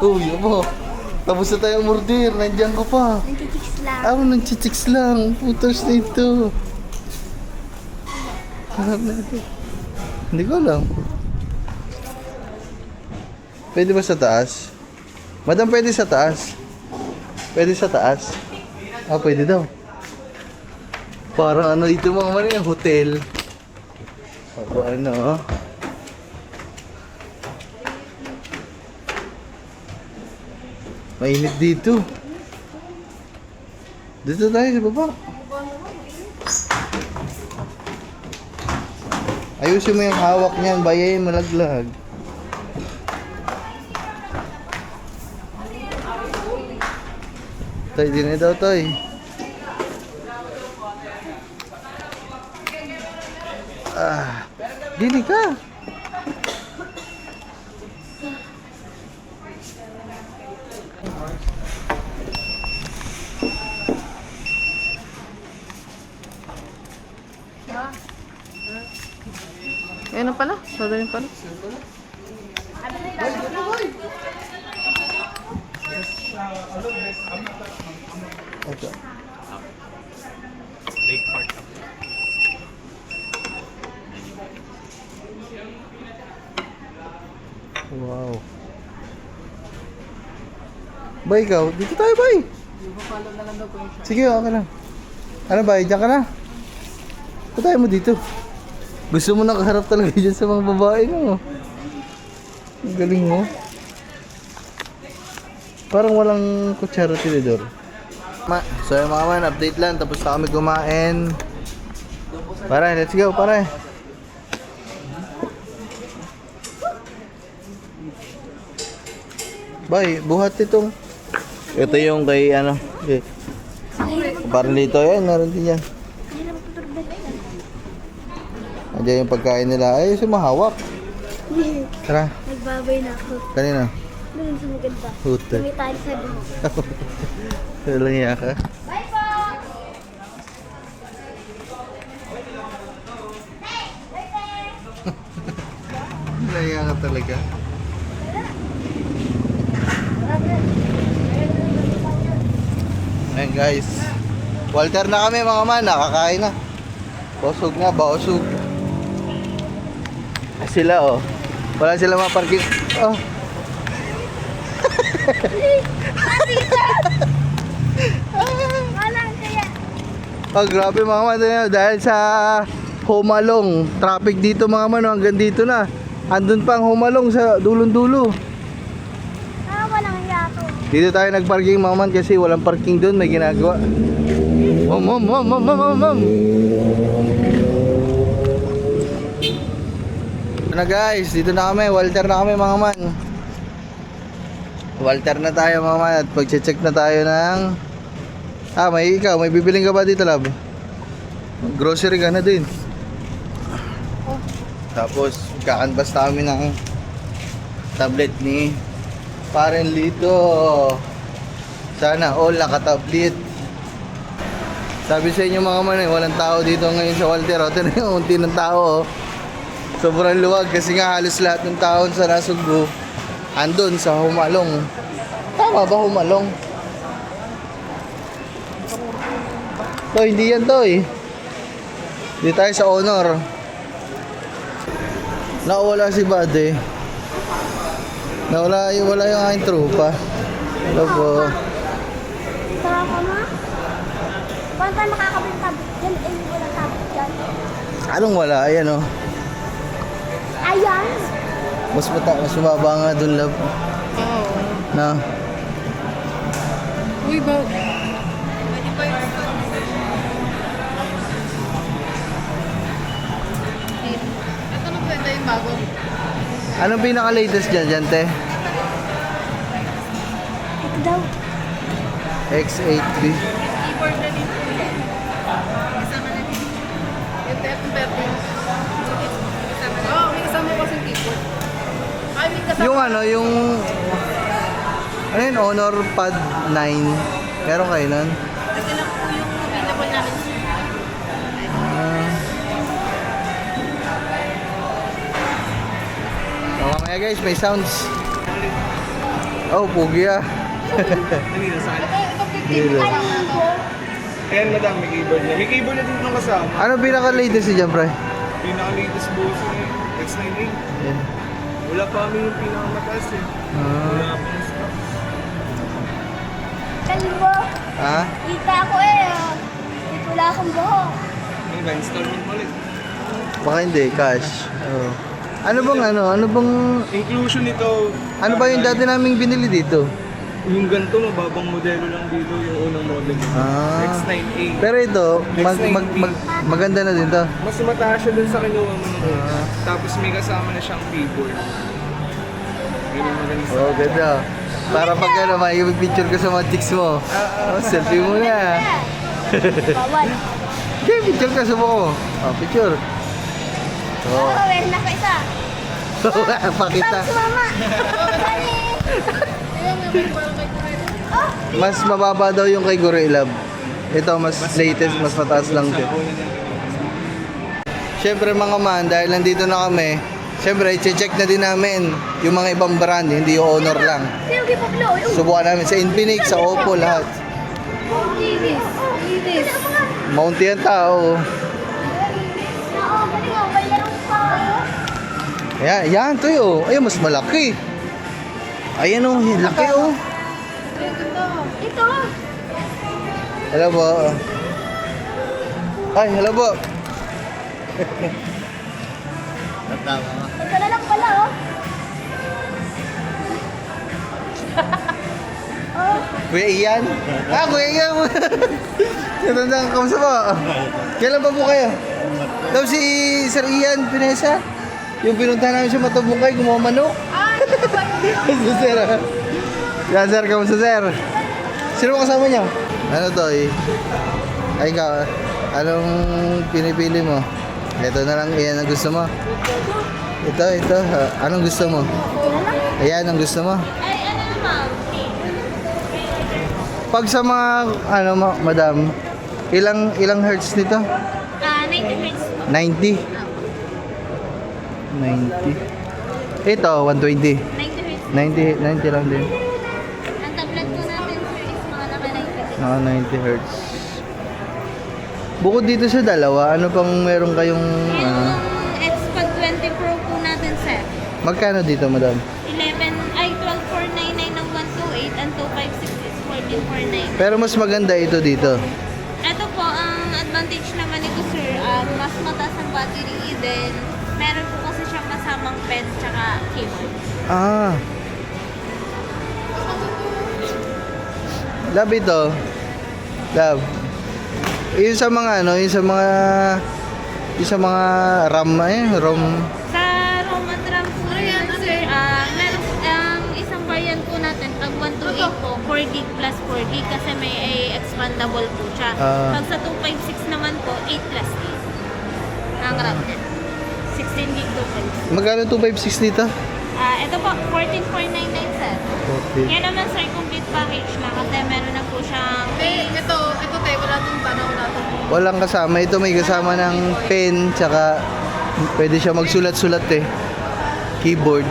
S2: Uy, abo. Tapos na tayo umorder. Nandiyan ka pa.
S3: Nagtichicks lang.
S2: Nagchichicks lang. Putos na ito. Hanap na ito. Hindi ko alam. Pwede ba sa taas? Madam, pwede sa taas. Pwede sa taas. Pwede daw. Parang ano dito mga mali, hotel. Opo, ano. Mainit dito. Dito tayo sa baba. Ayusin mo yung hawak niyan, bayayin malaglag. Toy, di na daw, Toy. Dini ka.
S1: Ayun na pala. Sadaling pala.
S2: Ito.
S4: Lake Park.
S2: Wow. Bay, ikaw. Dito tayo, bay. Sige, okay lang. Ano, bay? Diyan ka na. Patay mo dito. Gusto mo nakaharap talaga dyan sa mga babae, no? Ang galing mo. Parang walang kutsara tinidor. So yung mga man, update lang. Tapos na kami kumain. Pare, let's go, pare. Bay, buhat itong. Ito yung kay ano. Okay. Parang dito yan, meron din yan. Andiyan yung pagkain nila. Ay, sumahawak. Tara.
S3: Nagbabay na ako.
S2: Kanina.
S3: Doon sa maganda.
S2: Huta.
S3: May tayo sa buhok.
S2: Walang iya ka.
S3: Bye po!
S2: Walang iya ka talaga. Ayan guys. Walter na kami mga man. Nakakain na. Bosog na, bosog. Sila oh. Wala sila maparking. Oh.
S3: Wala kaya.
S2: Oh, grabe mga man. Dahil sa Humalong. Traffic dito mga man. Hanggang dito na. Andun pa ang Humalong sa dulong-dulo.
S3: Walang yato.
S2: Dito tayo nagparking mga man kasi walang parking doon. May ginagawa. Mom. Ano guys, dito na kami, Walter na kami mga man. Walter na tayo mga man at pag-check na tayo ng may bibiling ka ba dito, lab? Grocery ka na din. Tapos kakanbas namin ng tablet ni Paren Lito. Sana all nakatablet. Sabi sa inyo mga man, walang tao dito ngayon sa Walter. O, ito na yung unti ng tao. Sobrang luwag kasi nga halos lahat ng tao sa Nasugbu andun sa Humalong. Tama ba Humalong? To, hindi yan to eh. Hindi tayo sa Honor. Nakawala si Bade. Wala yung aking trupa. Hello po.
S3: Tara ka ma? Paano tayo makakabing tablet dyan? Eh, walang tablet dyan.
S2: Anong wala? Ayan o.
S3: Ayan!
S2: Mas mababa nga dun, love.
S1: Oo.
S2: Na.
S1: Uy, ba? Pwede pa yung ito na pwede yung bago.
S2: Anong pinaka-latest dyan, te?
S3: Ito daw.
S2: X8B.
S1: Keyboard na dito. Kasama na dito. Yung F30. Oo, may kasama kasi yung keyboard. Ay, may kasama.
S2: Yung ano yun, Honor Pad 9. Meron kayo nun?
S1: Kasi lang po yung available namin.
S2: Mamaya guys, may sounds. Oh, pugi ah.
S4: Kanina sa akin. Ayan madam, may keyboard na. May keyboard na din nung kasama.
S2: Ano pinaka-latest si Jam, pre?
S4: Pinaka-latest bull's yung X98.
S2: Yan.
S4: Wala pa kami yung pinakamataas eh. Wala pa yung stock.
S3: Kalbo.
S2: Ha?
S3: Kita ko eh. Dito wala akong buhok.
S4: Yung ba, installment ulit.
S2: Baka hindi, cash. Oh. Ano bang
S4: Inclusion nito.
S2: ano ba yung dati naming binili dito?
S4: Yung ganito, mababang modelo lang dito yung unang model.
S2: Ah.
S4: X9A.
S2: Pero ito, maganda na din to.
S4: Mas mataas siya dun sa kinuha mo nung tapos may kasama na siyang keyboard. Yun yung magaling sa
S2: Oh, ganda. Para pag ano, may picture ka sa mga chicks mo. Selfie mo na.
S3: Bawal.
S2: Okay, picture ka sa mo. Oh, picture. Oh.
S3: Meron na ka isa.
S2: Pakita.
S3: Mama.
S2: Mas mababa daw yung kay Gorilla. Ito, mas latest, mas mataas lang din. Siyempre mga man, dahil nandito na kami, siyempre, i-check na din namin yung mga ibang brand, hindi yung Honor lang.
S3: Sino gipaglo?
S2: Subukan namin sa Infinix, sa Oppo, lahat.
S3: Linis. Linis.
S2: Mounty ang tao.
S3: Oo, galing mo. May larong pa.
S2: Ayan, yan, to yun. Ayun, mas malaki. Ayan o, laki o.
S3: Ito.
S2: Hello po. Ay, hello po.
S3: Ito na lang pala, oh.
S2: Kuya Ian? Kuya Ian. Natandaan ka, kamusta po? Kailan pa po kayo? Daw si Sir Ian Pinesa. Yung pinuntahan namin sa Matabungkay, gumawa manok. Si Sir. Yan Sir, kamusta Sir? Sino kasama niyo? Ano to eh? Ay ikaw, anong pinipili mo? Ito na lang, iyan ang gusto mo. Ito, anong gusto mo? Ayan ang gusto mo.
S3: Ay, ano naman?
S2: Pag sa mga, madam, ilang hertz nito?
S3: 90 minutes.
S2: 90. 90. Ito, 120.
S3: 90 minutes.
S2: 90 lang din.
S3: Ang tablet po natin, sir, is mga naka 90 minutes.
S2: 90 hertz. Bukod dito sa dalawa, ano pang meron kayong,
S3: Yung Xpod 20 Pro po natin, sir.
S2: magkano dito, madam?
S3: 12,499 ng 128 and 256 is 14,499.
S2: Pero mas maganda ito dito.
S3: Ito po, ang advantage naman nito, sir, mas mataas ang battery, then meron po kasi siyang kasamang pen tsaka keyboard.
S2: Ah. Love ito. Love. Yung sa mga yung sa mga RAM, ROM.
S3: Sa ROM at RAM po yan, sir, meron ang isang variant po natin, pag 128 po, 4 gig plus 4 gig kasi may expandable po siya. Pag sa 256 naman po, 8 plus 8 ang RAM niya. 16 gig 256.
S2: Magkano 256 dito?
S3: Ito po, 14,499 sir. Yan naman sir, complete package na kasi meron na po siyang...
S1: Ito tayo, wala itong tanaw natin.
S2: Walang kasama. Ito may kasama ng pen, tsaka pwede siya magsulat-sulat eh. Keyboard.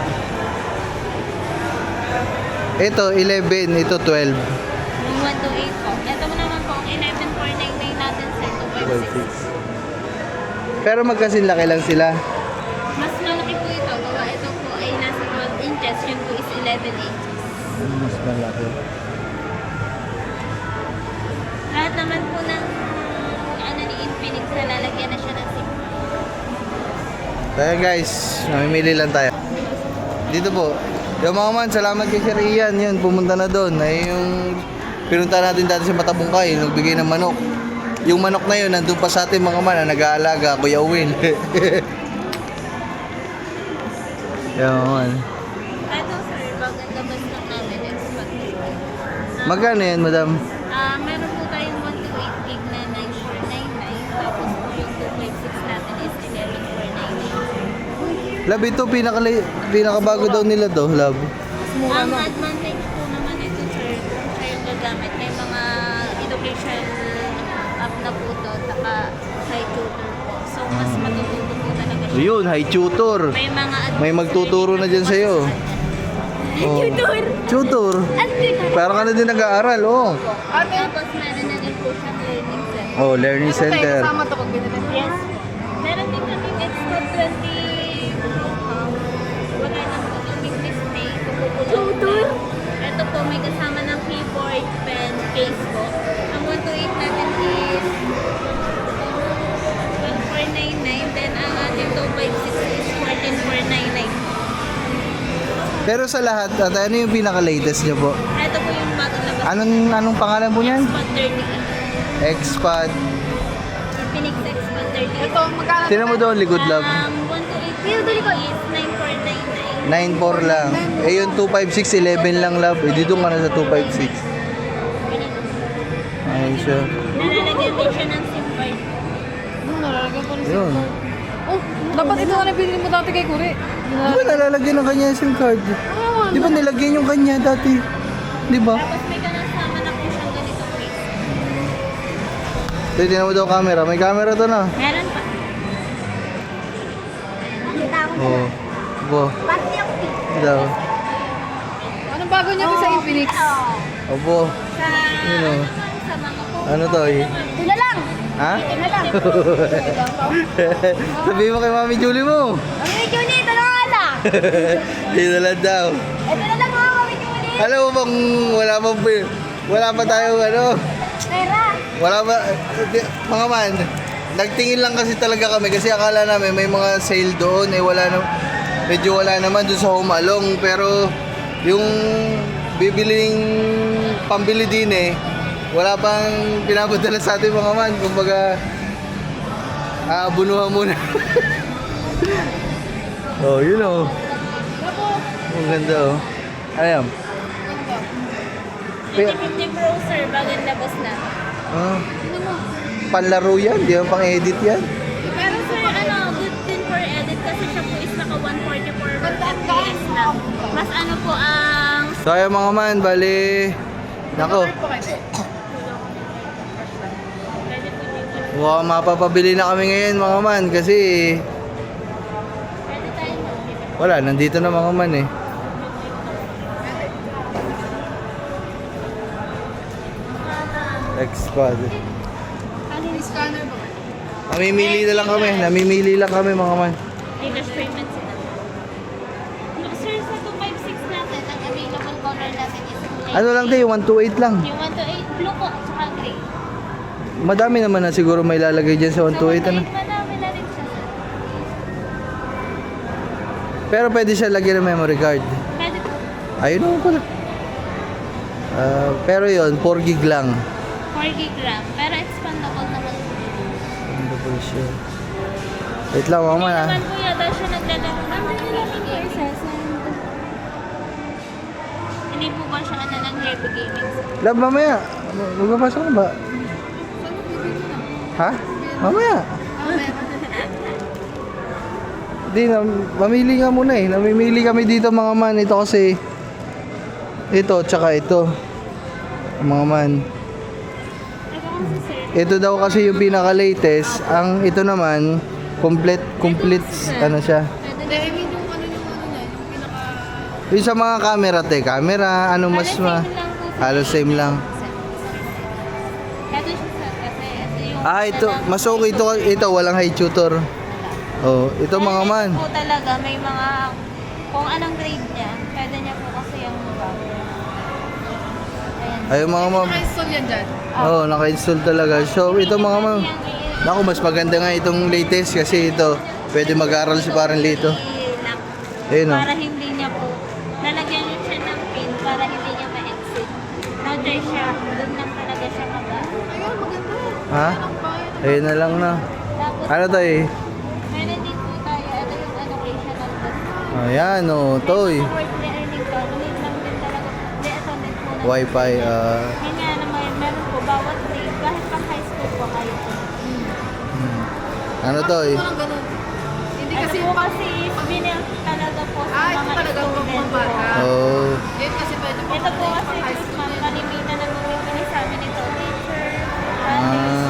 S2: Ito 11, ito 12.
S3: Yung 128 po. Ito mo naman po, ang 11,499 natin sir, 256.
S2: Pero magkasinlaki lang sila.
S3: Mas malaki po ito. Gawa ito po ay nasa 12 inches. Yun po is 11 inches.
S2: Mas malaki.
S3: Lahat naman po ng ni Infinix na lalagyan na siya ng SIM.
S2: Kaya guys, namimili lang tayo. Dito po. Yung mga man, salamat kay Sir Ian. Yun, pumunta na doon. Ay yung pinunta natin dati sa Matabungkay, nagbigay ng manok. Yung manok na yun, nandun pa sa atin mga man, nag-aalaga, Kuya Will. Yan mga man.
S3: Ito sir, bagong labas lang namin Xpod.
S2: Magkano yan, madam?
S3: Meron po tayong 128 gig na 9499. Tapos po yung 256 natin is 11,499.
S2: Lab, ito pinakabago daw nila to, lab.
S3: Ang advantage po naman ito sir, kung siya yung gagamit, may mga education app na po to, saka high tutor po. So, mas matututo po talaga siya.
S2: Yun, hi tutor.
S3: May mga
S2: May magtuturo na dyan sa'yo. Oh.
S3: Tutor!
S2: Tutor.
S3: Ano tutor?
S2: Parang ka na din nag-aaral, oh.
S3: Tapos meron na din po siyang learning center.
S2: Oh, learning center.
S1: Kasama ito pag binili.
S3: Yes. Meron din kami Xpod 20 wala na po yung display. Tutor? Ito po may kasama ng keyboard, pen, case po. Ang 128 natin is 1499. Then ang ating 256 is 14,499.
S2: Pero sa lahat, ano yung pinaka-latest nyo po?
S3: Ito po yung
S2: Anong pangalan po niyan?
S3: Expand 38.
S2: Expad.
S3: Phoenix Expand 38.
S1: Ito, magkano?
S2: Tinan mo doon, likod love.
S3: 128 is 9499.
S2: 9.4 lang. Eh yung 256, 11 lang love. Eh dito ka na sa 256. Ayun siya.
S3: Nalalagyan din siya ng SIM card.
S1: Nalalagyan ko rin SIM
S2: Yun.
S1: card. Oh, dapat ito na binili mo dati kay Kuri.
S2: Di ba nalalagyan ng kanya yung SIM card? Di ba nilagyan yung kanya dati? Di ba?
S3: Tapos may kasama na po siyang ganito case.
S2: Ito, tinan mo daw camera. May camera to na.
S3: Meron pa.
S2: Oo. Opo. Daw.
S1: Anong bago niya sa Infinix?
S2: Opo.
S3: Sa,
S2: Yun o.
S3: sa mga po.
S2: Ano to eh?
S3: Ito na lang.
S2: Ha?
S3: Ito na lang.
S2: Sabihin mo kay Mami Julie mo.
S3: Mami Julie, ito na nga lang.
S2: Dito lang daw.
S3: Ito na lang mga Mami Julie.
S2: Alam mo bang wala pa tayo ano?
S3: Pera.
S2: Wala ba? Mga man, nagtingin lang kasi talaga kami kasi akala namin may mga sale doon eh medyo wala naman doon sa Home Along pero yung bibiling pambili din eh wala pang pinapadala sa ating mga man kumbaga aabunuhan muna. Oh, yun oh. Ang ganda oh. Ayan.
S3: 2050 browser, bagong labas na.
S2: Ah, panlaro yan, di ba pang edit yan?
S3: Pero sir, good din for edit kasi siya po is naka 144 FPS na. Mas ano po ang...
S2: So ayan mga man, bali nako, wow, mapapabili na kami ngayon mga man kasi
S3: Pwede tayo mag-
S2: wala, nandito na mga man eh. Expad.
S1: Scanner ba?
S2: Namimili lang kami mga man.
S3: May cash payment sila. Sir, sa 256 natin, ang available color natin is blue.
S2: Ano lang tayo, 128 lang.
S3: Yung 128 blue po, tsaka gray.
S2: Madami naman na siguro may lalagay dyan sa 128 ano.
S3: Madami na rin siya.
S2: Pero pwede siya lagyan ng memory card.
S3: Pwede po.
S2: Ayun naman pala. Pero yon 4 gig lang.
S3: 4 gig RAM. Pero expandable naman po.
S2: Wonderful siya. Wait lang mga man
S3: Hindi
S2: ah.
S3: naman po yata siya naglalaro. Nandun nila mag-session. Hindi po ba siya ng heavy gaming?
S2: Love, mamaya. Magpapasok ka ba? Ha? Mamaya. Hindi, mamili nga muna eh. Namimili kami dito mga man. Ito kasi, ito, tsaka ito. Mga man.
S3: Ito kasi sir.
S2: Ito daw kasi yung pinaka-latest. Ang ito naman, complete, ano siya.
S1: Hindi, I mean yung ano niya, yung pinaka...
S2: Yung sa mga camera, camera, ano mas halos same lang.
S3: Ito siya sir. Kasi ito yung...
S2: Ito, mas okay ito, walang high tutor. Oh, ito mga man.
S3: po talaga, may mga... Kung anong grade niya, pwede niya po kasi yung bago. Ayan.
S2: Ayun mga ma'am.
S1: Naka-install yan dyan.
S2: Oh, naka-install talaga. So, ito mga ma'am. Naku, mas maganda nga itong latest kasi ito, pwede mag-aral si parang Lito.
S3: Lock.
S2: Ayun oh.
S3: Para hindi niya po, lalagyan niyo siya ng pin para hindi niya ma-exit. No choice siya, doon lang talaga siya mag-aral.
S1: Ayun, maganda.
S2: Ha? Ayun na lang na.
S3: Tapos,
S2: Ano to eh?
S3: meron din po tayo, ito yung educational book.
S2: Ayan oh, toy.
S3: Work learning to, need lang din talaga. Hindi, ito net po na.
S2: Wi-Fi,
S3: Yun nga naman, meron po, bawat grade, kahit pang high school po kayo.
S2: ano to eh?
S1: Walang ganun. Hindi
S3: Ito
S1: kasi...
S3: po kasi is binil talaga po sa
S1: ito
S3: mga
S1: talaga
S3: student po.
S1: pambata.
S2: Oh,
S1: Yan kasi pwede mo.
S3: Ito po kasi is ma'am, kanimina na bumibili sa amin ito, teacher,
S2: Ah.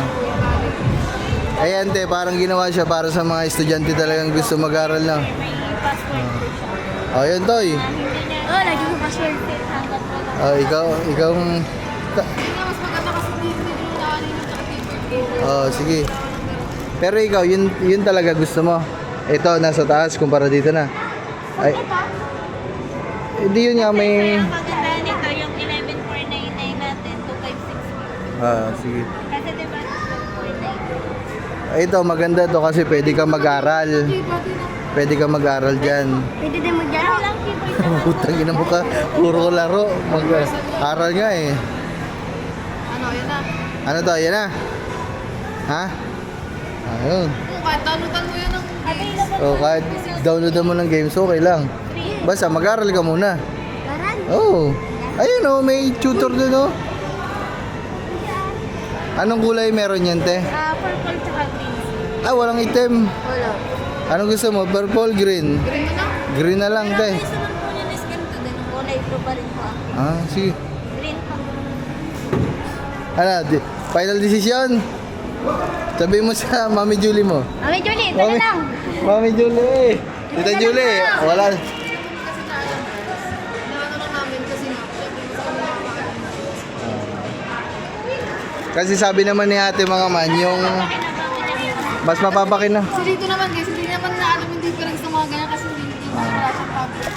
S2: Ayan te, parang ginawa siya para sa mga estudyante talagang gusto mag-aral na.
S3: may password po siya.
S2: Oh, yun toy.
S3: Hindi niya, lagi mo password din hanggat wala.
S2: Oh, ikaw,
S1: Hindi nga, mas maganda kasi dito yung nakanin sa keyboard.
S2: oh, sige. Pero ikaw, yun talaga gusto mo. Ito, nasa taas, kumpara dito na. Ay, hindi yun nga, may...
S3: Ang kagandahan nito, yung 11499 natin, 256.
S2: Sige.
S3: Kasi diba, 1249.
S2: Ito, maganda to kasi pwede ka mag-aral. Pwede ka mag-aral dyan.
S3: Pwede din mag-aral lang keyboard.
S2: Putang ina mo ka, puro laro. Mag-aral nga eh. Ano to? Yan na. Ha? Ayun.
S1: Kahit talutan mo yun ng
S2: O kahit downloadan mo ng games, okay lang. Basta mag-aral ka muna. Oo. Ayun oh, may tutor din oh. Anong kulay meron yan, te?
S3: Purple tsaka green.
S2: Ah, walang item.
S1: Wala.
S2: Anong gusto mo? Purple, green?
S1: Green mo na?
S2: Green na lang, te.
S3: Gusto naman po niya is ganito din. Ang kulay blue pa rin po ako.
S2: Ah, sige.
S3: Green pa.
S2: Ano, final decision? Sabihin mo sa Mami Julie mo.
S3: Mami Julie, ito na lang.
S2: Mami Julie. Tita Julie, wala.
S1: Kasi na alam. Naano lang namin kasi nga. Siyempre, sa kanila
S2: Kasi sabi naman ni ate mga man, yung mas mapapakin na.
S1: Si Rito naman guys, hindi naman na alam yung difference ng mga ganyan kasi hindi wala siyang tablet.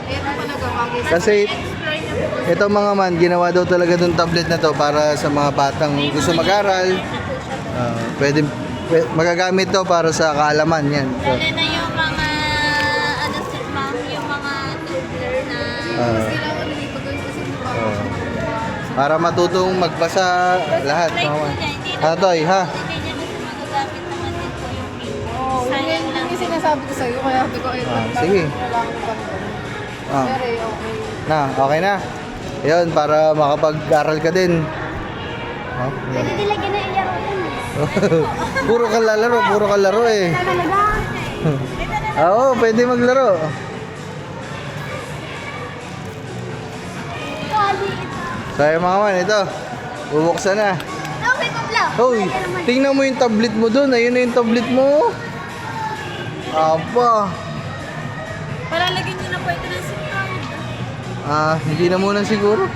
S1: Ayan ang panagawa guys.
S2: Kasi ito mga man, ginawa daw talaga ng tablet na to para sa mga batang gusto mag-aral. Magagamit to para sa kaalaman yan. So,
S3: Lalo na yung mga, ano sir, ma'am, yung mga toddler na...
S1: Mas kailangan nilito guys kasi hindi pa.
S2: para matutong magbasa lahat.
S3: Like
S2: Mga
S3: po
S2: man.
S3: dyan, hindi
S2: Ano to, ha?
S3: Hindi niya kasi magagamit naman din po yung paper.
S1: Oo,
S3: Sayang lang.
S1: yung sinasabi ko sa'yo, kaya sabi ko, ayun,
S2: Sige.
S1: kailangan ko pa rin.
S2: Ah.
S1: Pero okay.
S2: Na, okay na. Yun, para makapag-aral ka din. Oh, yan.
S3: Pwede lagyan na iyaro yan.
S2: puro ka laro eh. Oo, pwede maglaro. So yung mga man, ito. Bubuksan na. Hoy, tingnan mo yung tablet mo doon. Ayun na yung tablet mo. Apa.
S3: Palalagyan niyo na po ito ng SIM card.
S2: Hindi na muna siguro.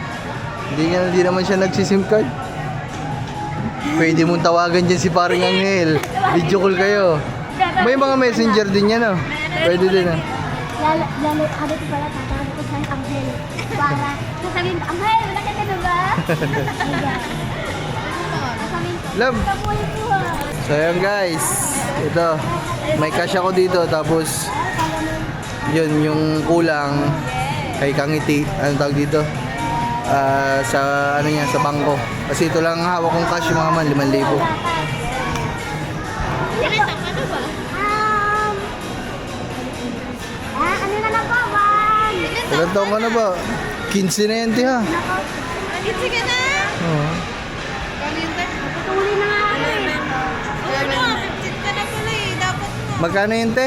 S2: Hindi naman siya nagsi-SIM card. Pwede mong tawagan dyan si paring Angel. Video call kayo. May mga messenger din yan oh. Pwede din ah.
S8: Lalo, ano ko pala, tatawag ko sa Angel. Para, sasabihin ko, Angel, wala ka na ba?
S2: Love. So yan guys. Ito. May cash ako dito. Tapos, yun yung kulang kay Kangiti. Anong tawag dito? Sa ano niya, sa bangko. Kasi ito lang hawak kong cash mga man, 5,000.
S8: Ano na lang po, Juan?
S2: Ilan taon ka na ba? 15 na yan, tiha.
S3: Sige na!
S2: Oo.
S8: Tuloy na nga ako eh.
S3: Oo na, 15 ka na pala eh. Dapat na.
S2: Magkano yun, te?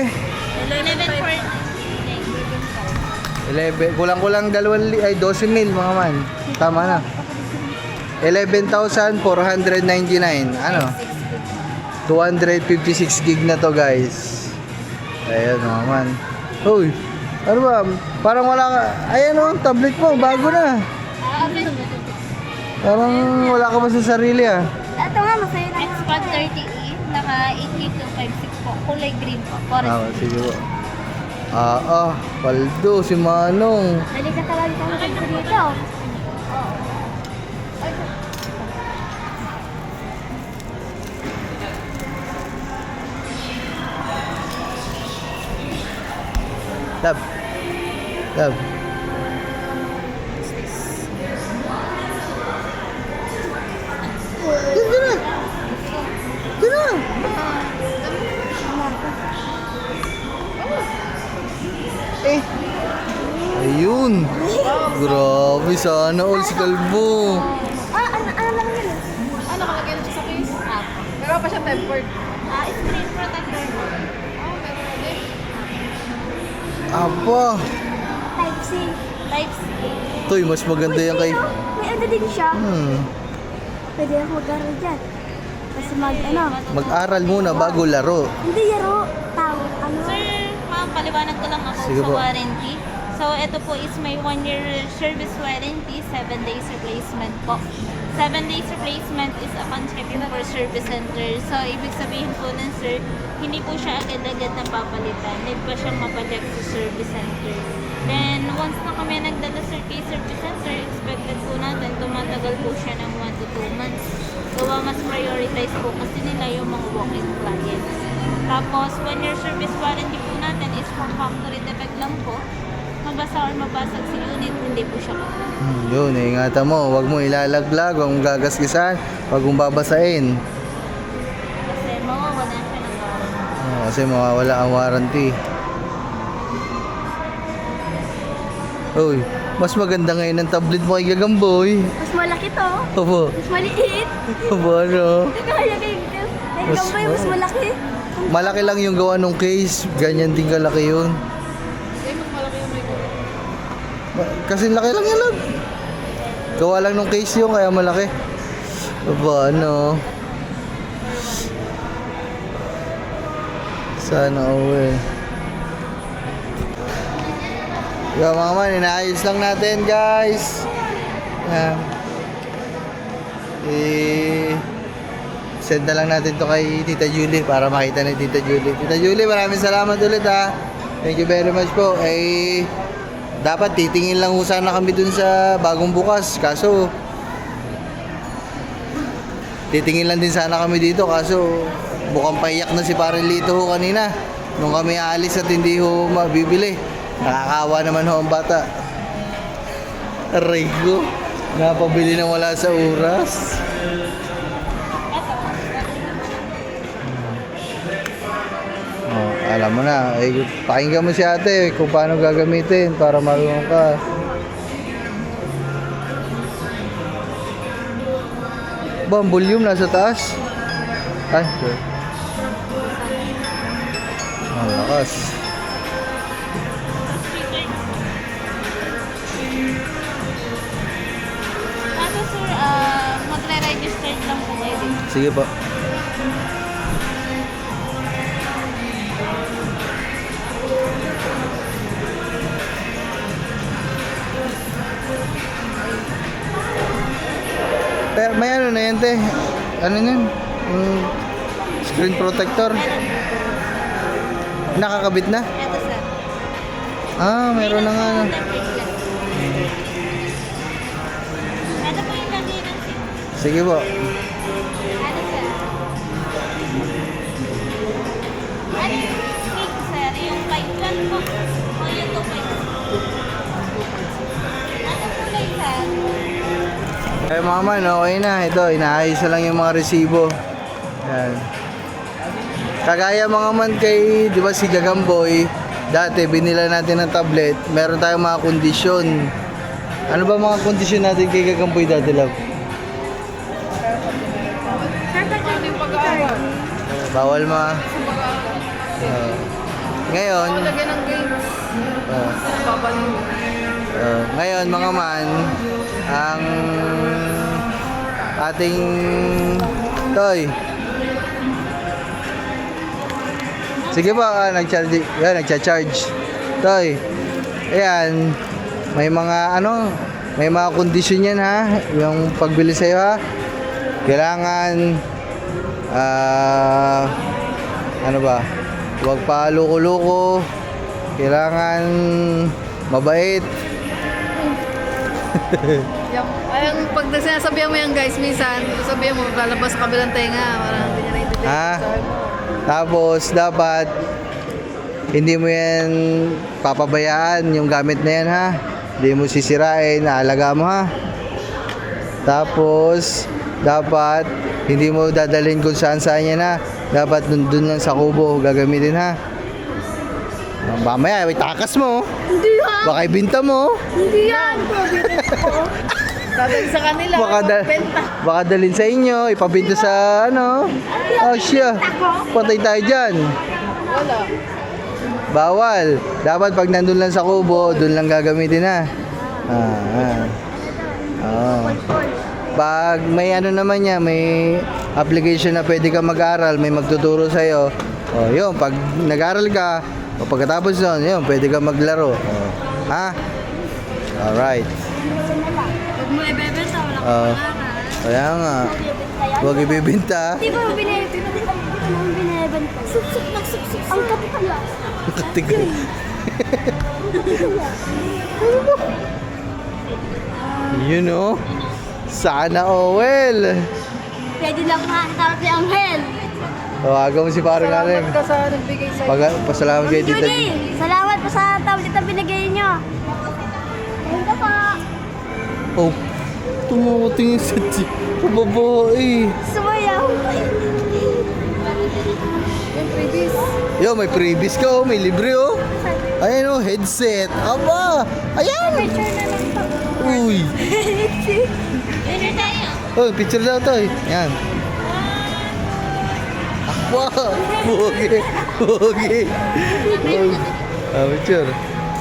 S3: 11
S2: Kulang-kulang 12,000 mga man. Tama na. 11,499. Ano? 256 gig na to guys. Ayan mga man. Uy, ano ba? Parang wala ka. Ayan o, tablet mo. Bago na. Parang wala ka ba sa sarili ah.
S8: Ito nga, masaya lang.
S3: Xpad 30E, naka 8K256 po. Kulay green po.
S2: Sige po. Paldo, si Manong.
S8: Dali ka tawag ka na dito.
S2: Love. Love. Eh. Ayun. Grabe, sana all si Kalbo.
S8: Ano lang yun?
S1: Ano, nakalagay na siya sa case? Pero pa siya tempered.
S3: Screen protector po.
S2: Apa.
S8: Type C.
S3: Type C.
S2: Toy, mas maganda yan kay...
S8: May ano din siya.
S2: Hmm.
S8: Pwede ako mag-aral dyan. Kasi
S2: Mag-aral muna bago laro.
S8: Hindi yaro. Ano?
S3: Sir, ma'am, paliwanag ko lang ako
S2: Sige
S3: sa
S2: po.
S3: warranty. So, ito po is may 1-year service warranty, 7 days replacement po. 7 days replacement is upon checking for service center. So, ibig sabihin po nun, sir, hindi po siya agad-agad na papalitan. Need pa siyang mapacheck sa service center. Then, once na kami nagdala sir kay service center, expected po natin, tumatagal po siya ng 1 to 2 months. So, mas prioritize po kasi nila yung mga walk-in clients. Tapos, 1-year service warranty po natin is for factory defect lang po. mabasa or mabasag si unit, hindi po siya cover.
S2: Yun, ingatan mo. Huwag mo ilalaglag, huwag mong gagasgisan, huwag mong babasain.
S3: Kasi mawawala siya ng warranty.
S2: Kasi mawawala ang warranty. Uy, mas maganda ngayon ang tablet mo kay Gagamboy.
S8: Mas malaki to.
S2: Opo.
S8: Mas maliit.
S2: Opo, ano?
S8: Kaya kay Gamboy, mas malaki.
S2: Malaki lang yung gawa ng case. Ganyan din kalaki yun. Kasi laki lang yan lang. Gawa lang ng case yun, kaya malaki. Aba, ano? Sana all. Yo, mga man, inaayos lang natin, guys. Yan. Send na lang natin to kay Tita Julie para makita ni Tita Julie. Tita Julie, maraming salamat ulit ha. Thank you very much po. Dapat titingin lang sana kami dun sa bagong bukas. Kaso, titingin lang din sana kami dito. Kaso, mukhang paiyak na si Pare Lito ho kanina. Nung kami aalis at hindi ho mabibili. Nakakawa naman ho ang bata. Aray ko. Napabili na wala sa oras. Alam mo na, pakinggan mo si ate kung paano gagamitin para marunong ka. Ba, ang volume nasa taas? Ay, sure. Ang lakas.
S3: Kaso sir, magre-register lang po kayo dito.
S2: Sige po. Pero may ano na yan, te? Ano yan? Screen protector? Nakakabit na?
S3: Ito sir.
S2: Meron na nga.
S3: Ito po yung kanina sir.
S2: Sige po.
S3: Ano sir? Ano yung cake sir? Yung 512 po. O yung 2.5. Ano kulay sir?
S2: Eh mga man, okay na. Ito, inaayos na lang yung mga resibo. Yan. Kagaya mga man kay, di ba si Gagamboy, dati binila natin ng tablet, meron tayong mga kondisyon. Ano ba mga kondisyon natin kay Gagamboy dati, love? Bawal ngayon, ngayon mga man, ang ating toy. Sige po, nagcha-charge. Toy. Ayan, may mga may mga kondisyon yan ha, yung pagbili sa'yo ha. Kailangan ano ba? Huwag pa loko-loko. Kailangan mabait.
S1: Ayun, pag sinasabihan mo yan guys, minsan, sabihan mo, lalabas sa kabilang tenga. Parang hindi niya naintindihan.
S2: Tapos, dapat, hindi mo yan papabayaan yung gamit na yan ha. Hindi mo sisirain, naalaga mo ha. Tapos, dapat, hindi mo dadalhin kung saan-saan yan ha. Dapat dun lang sa kubo gagamitin ha. Mamaya, takas mo.
S8: Hindi yan.
S2: Baka ibinta mo.
S8: Hindi yan.
S1: Dadalhin sa kanila, benta.
S2: Baka dalhin sa inyo, ipabinta sa Oh siya, patay tayo dyan.
S1: Wala.
S2: Bawal. Dapat pag nandun lang sa kubo, dun lang gagamitin ha. Pag may naman niya, may application na pwede ka mag-aral, may magtuturo sa'yo. Yun, pag nag-aral ka, o pagkatapos nun, yun, pwede ka maglaro. Ha? Alright.
S8: Huwag mo ibebenta, wala ka
S2: Kaya nga. Huwag ibibinta.
S8: Di ba binibenta? Suksuk na suksuk. Ang kapitala.
S2: Katigal. You know? Sana all.
S8: Pwede lang makakatawag si Angel.
S2: Tawagan mo si Pare Naring.
S1: Salamat ka sa nagbigay sa'yo.
S2: Pasalamat kay Tita G.
S8: Judy, salamat po sa tablet na binigay nyo. kuya. Thank you po.
S2: Oh, tumutingin sa babae.
S8: Sumayaw.
S2: Yo, may freebies ka oh, may libre oh. Ayan oh, headset. Aba, ayan.
S8: Picture na lang po.
S2: Uy.
S3: Pwede tayo.
S2: Oh, picture daw to eh. Yan. Wow, pogi. Pogi. Ah, picture.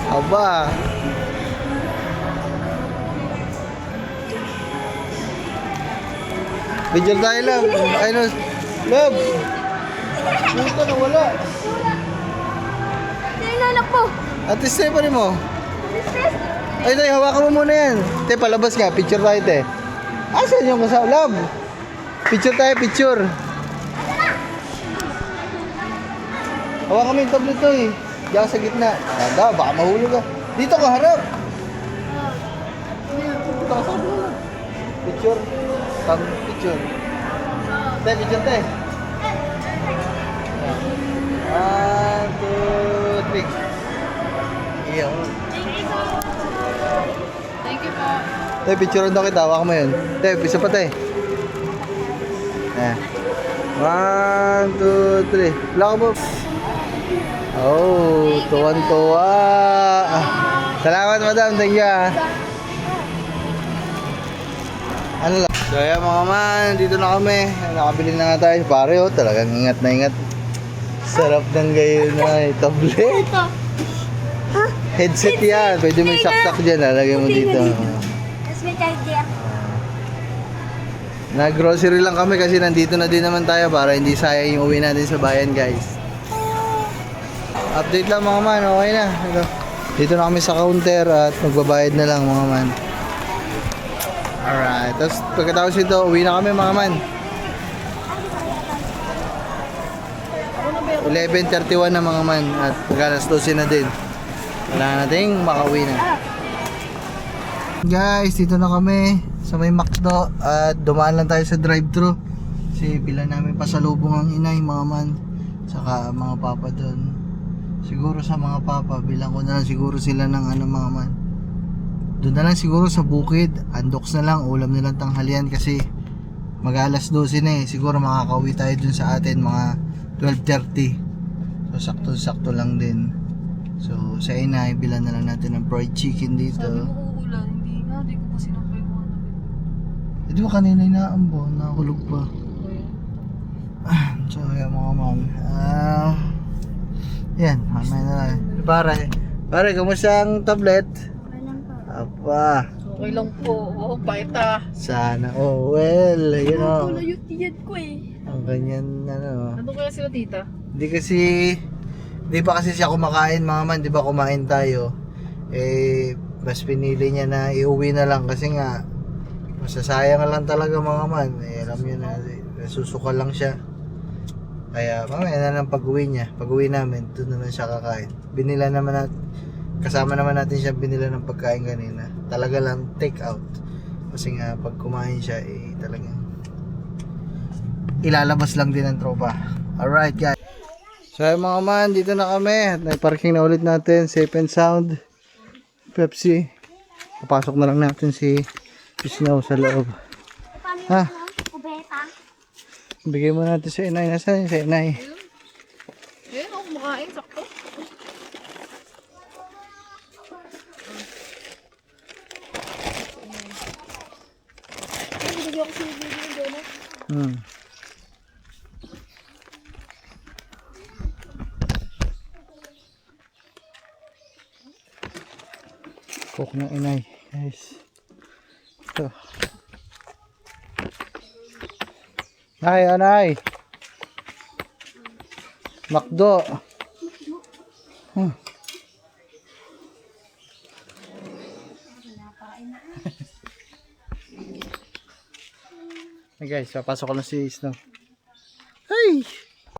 S2: Aba. Picture tayo lang. Ayun, oh. Love. Dito na wala.
S8: Nailalak po.
S2: Ate Steph, ano mo? Ay, tay, hawakan mo muna yan. Te, palabas ka. Picture tayo, te. Asan yung kasama? Love. Picture tayo, picture. Hawakan mo yung tablet to eh. Diyan ka sa gitna. Tanda, baka mahulog ka. Dito ka, harap. Dito ka sa gitna. Picture. Picture. Te, picture, te. 1, 2, 3. Iyo.
S1: Thank you po.
S2: Te, picture daw kita. Hawakan mo yun. Te, isa pa, te. 1, 2, 3. Wala ka po. Oh, tuwan-tuwa. Salamat, madam. Thank you, ah. Ano lang? So, ayan mga man. Dito na kami. Nakabili na nga tayo. Pare, oh. Talagang ingat na ingat. Sarap ng gayon na tablet. Headset yan. Pwede may saksak dyan. Lalagay mo dito.
S8: Tapos may charger.
S2: Nag-grocery lang kami kasi nandito na din naman tayo para hindi sayang yung uwi natin sa bayan, guys. Update lang mga man. Okay na. Ito. Dito na kami sa counter at magbabayad na lang mga man. Alright. Tapos pagkatapos ito, uwi na kami mga man. 11:31 na mga man at alas 12 na din. Wala nating makauwi na. Guys, dito na kami sa may McDo at dumaan lang tayo sa drive-thru kasi pila namin pasalubong ang inay mga man saka mga papa doon. Siguro sa mga papa, bilang ko na lang siguro sila ng ano mga man. Doon na lang siguro sa bukid, andoks na lang, ulam na lang tanghalian kasi mag-alas 12 na eh. Siguro makakauwi tayo dun sa atin mga 12:30. So sakto-sakto lang din. So sa inay, bilan na lang natin ng fried chicken dito.
S1: Sabi mo uulan, hindi nga, di ko pa sinampay mo ano.
S2: Di ba kanina inaambo, nakakulog pa. So yan mga man. Yan, mamaya na lang. Pare, kamusta ang tablet? Apa,
S1: Okay lang po. Oh, bait ah.
S2: sana. Oh, well, you know.
S8: Tulayot tiyad ko eh.
S2: Ang ganyan, ano.
S1: Ano kaya sila tita?
S2: Di pa kasi siya kumakain mga man, di ba kumain tayo. Eh, mas pinili niya na iuwi na lang kasi nga, masasayang lang talaga mga man. Eh, alam niyo na, nasusuka lang siya. Kaya mamaya na lang pag-uwi niya. Pag-uwi namin, doon naman siya kakain. Binila naman natin, kasama naman natin siya binila ng pagkain kanina. Talaga lang take out. Kasi nga pag kumain siya, eh talagang ilalabas lang din ng tropa. Alright guys. So ayun mga man, dito na kami. Nai-parking na ulit natin. Safe and sound. Pepsi. Papasok na lang natin si Snow sa loob. Ha?
S8: Kubeta.
S2: Bigay mo natin sa inay. Nasaan yung sa inay?
S1: Ayun ako kumakain, sakto.
S2: Cook ng inay. Guys. Ito. Anay. McDo. Hey guys, papasok ko na si Snow.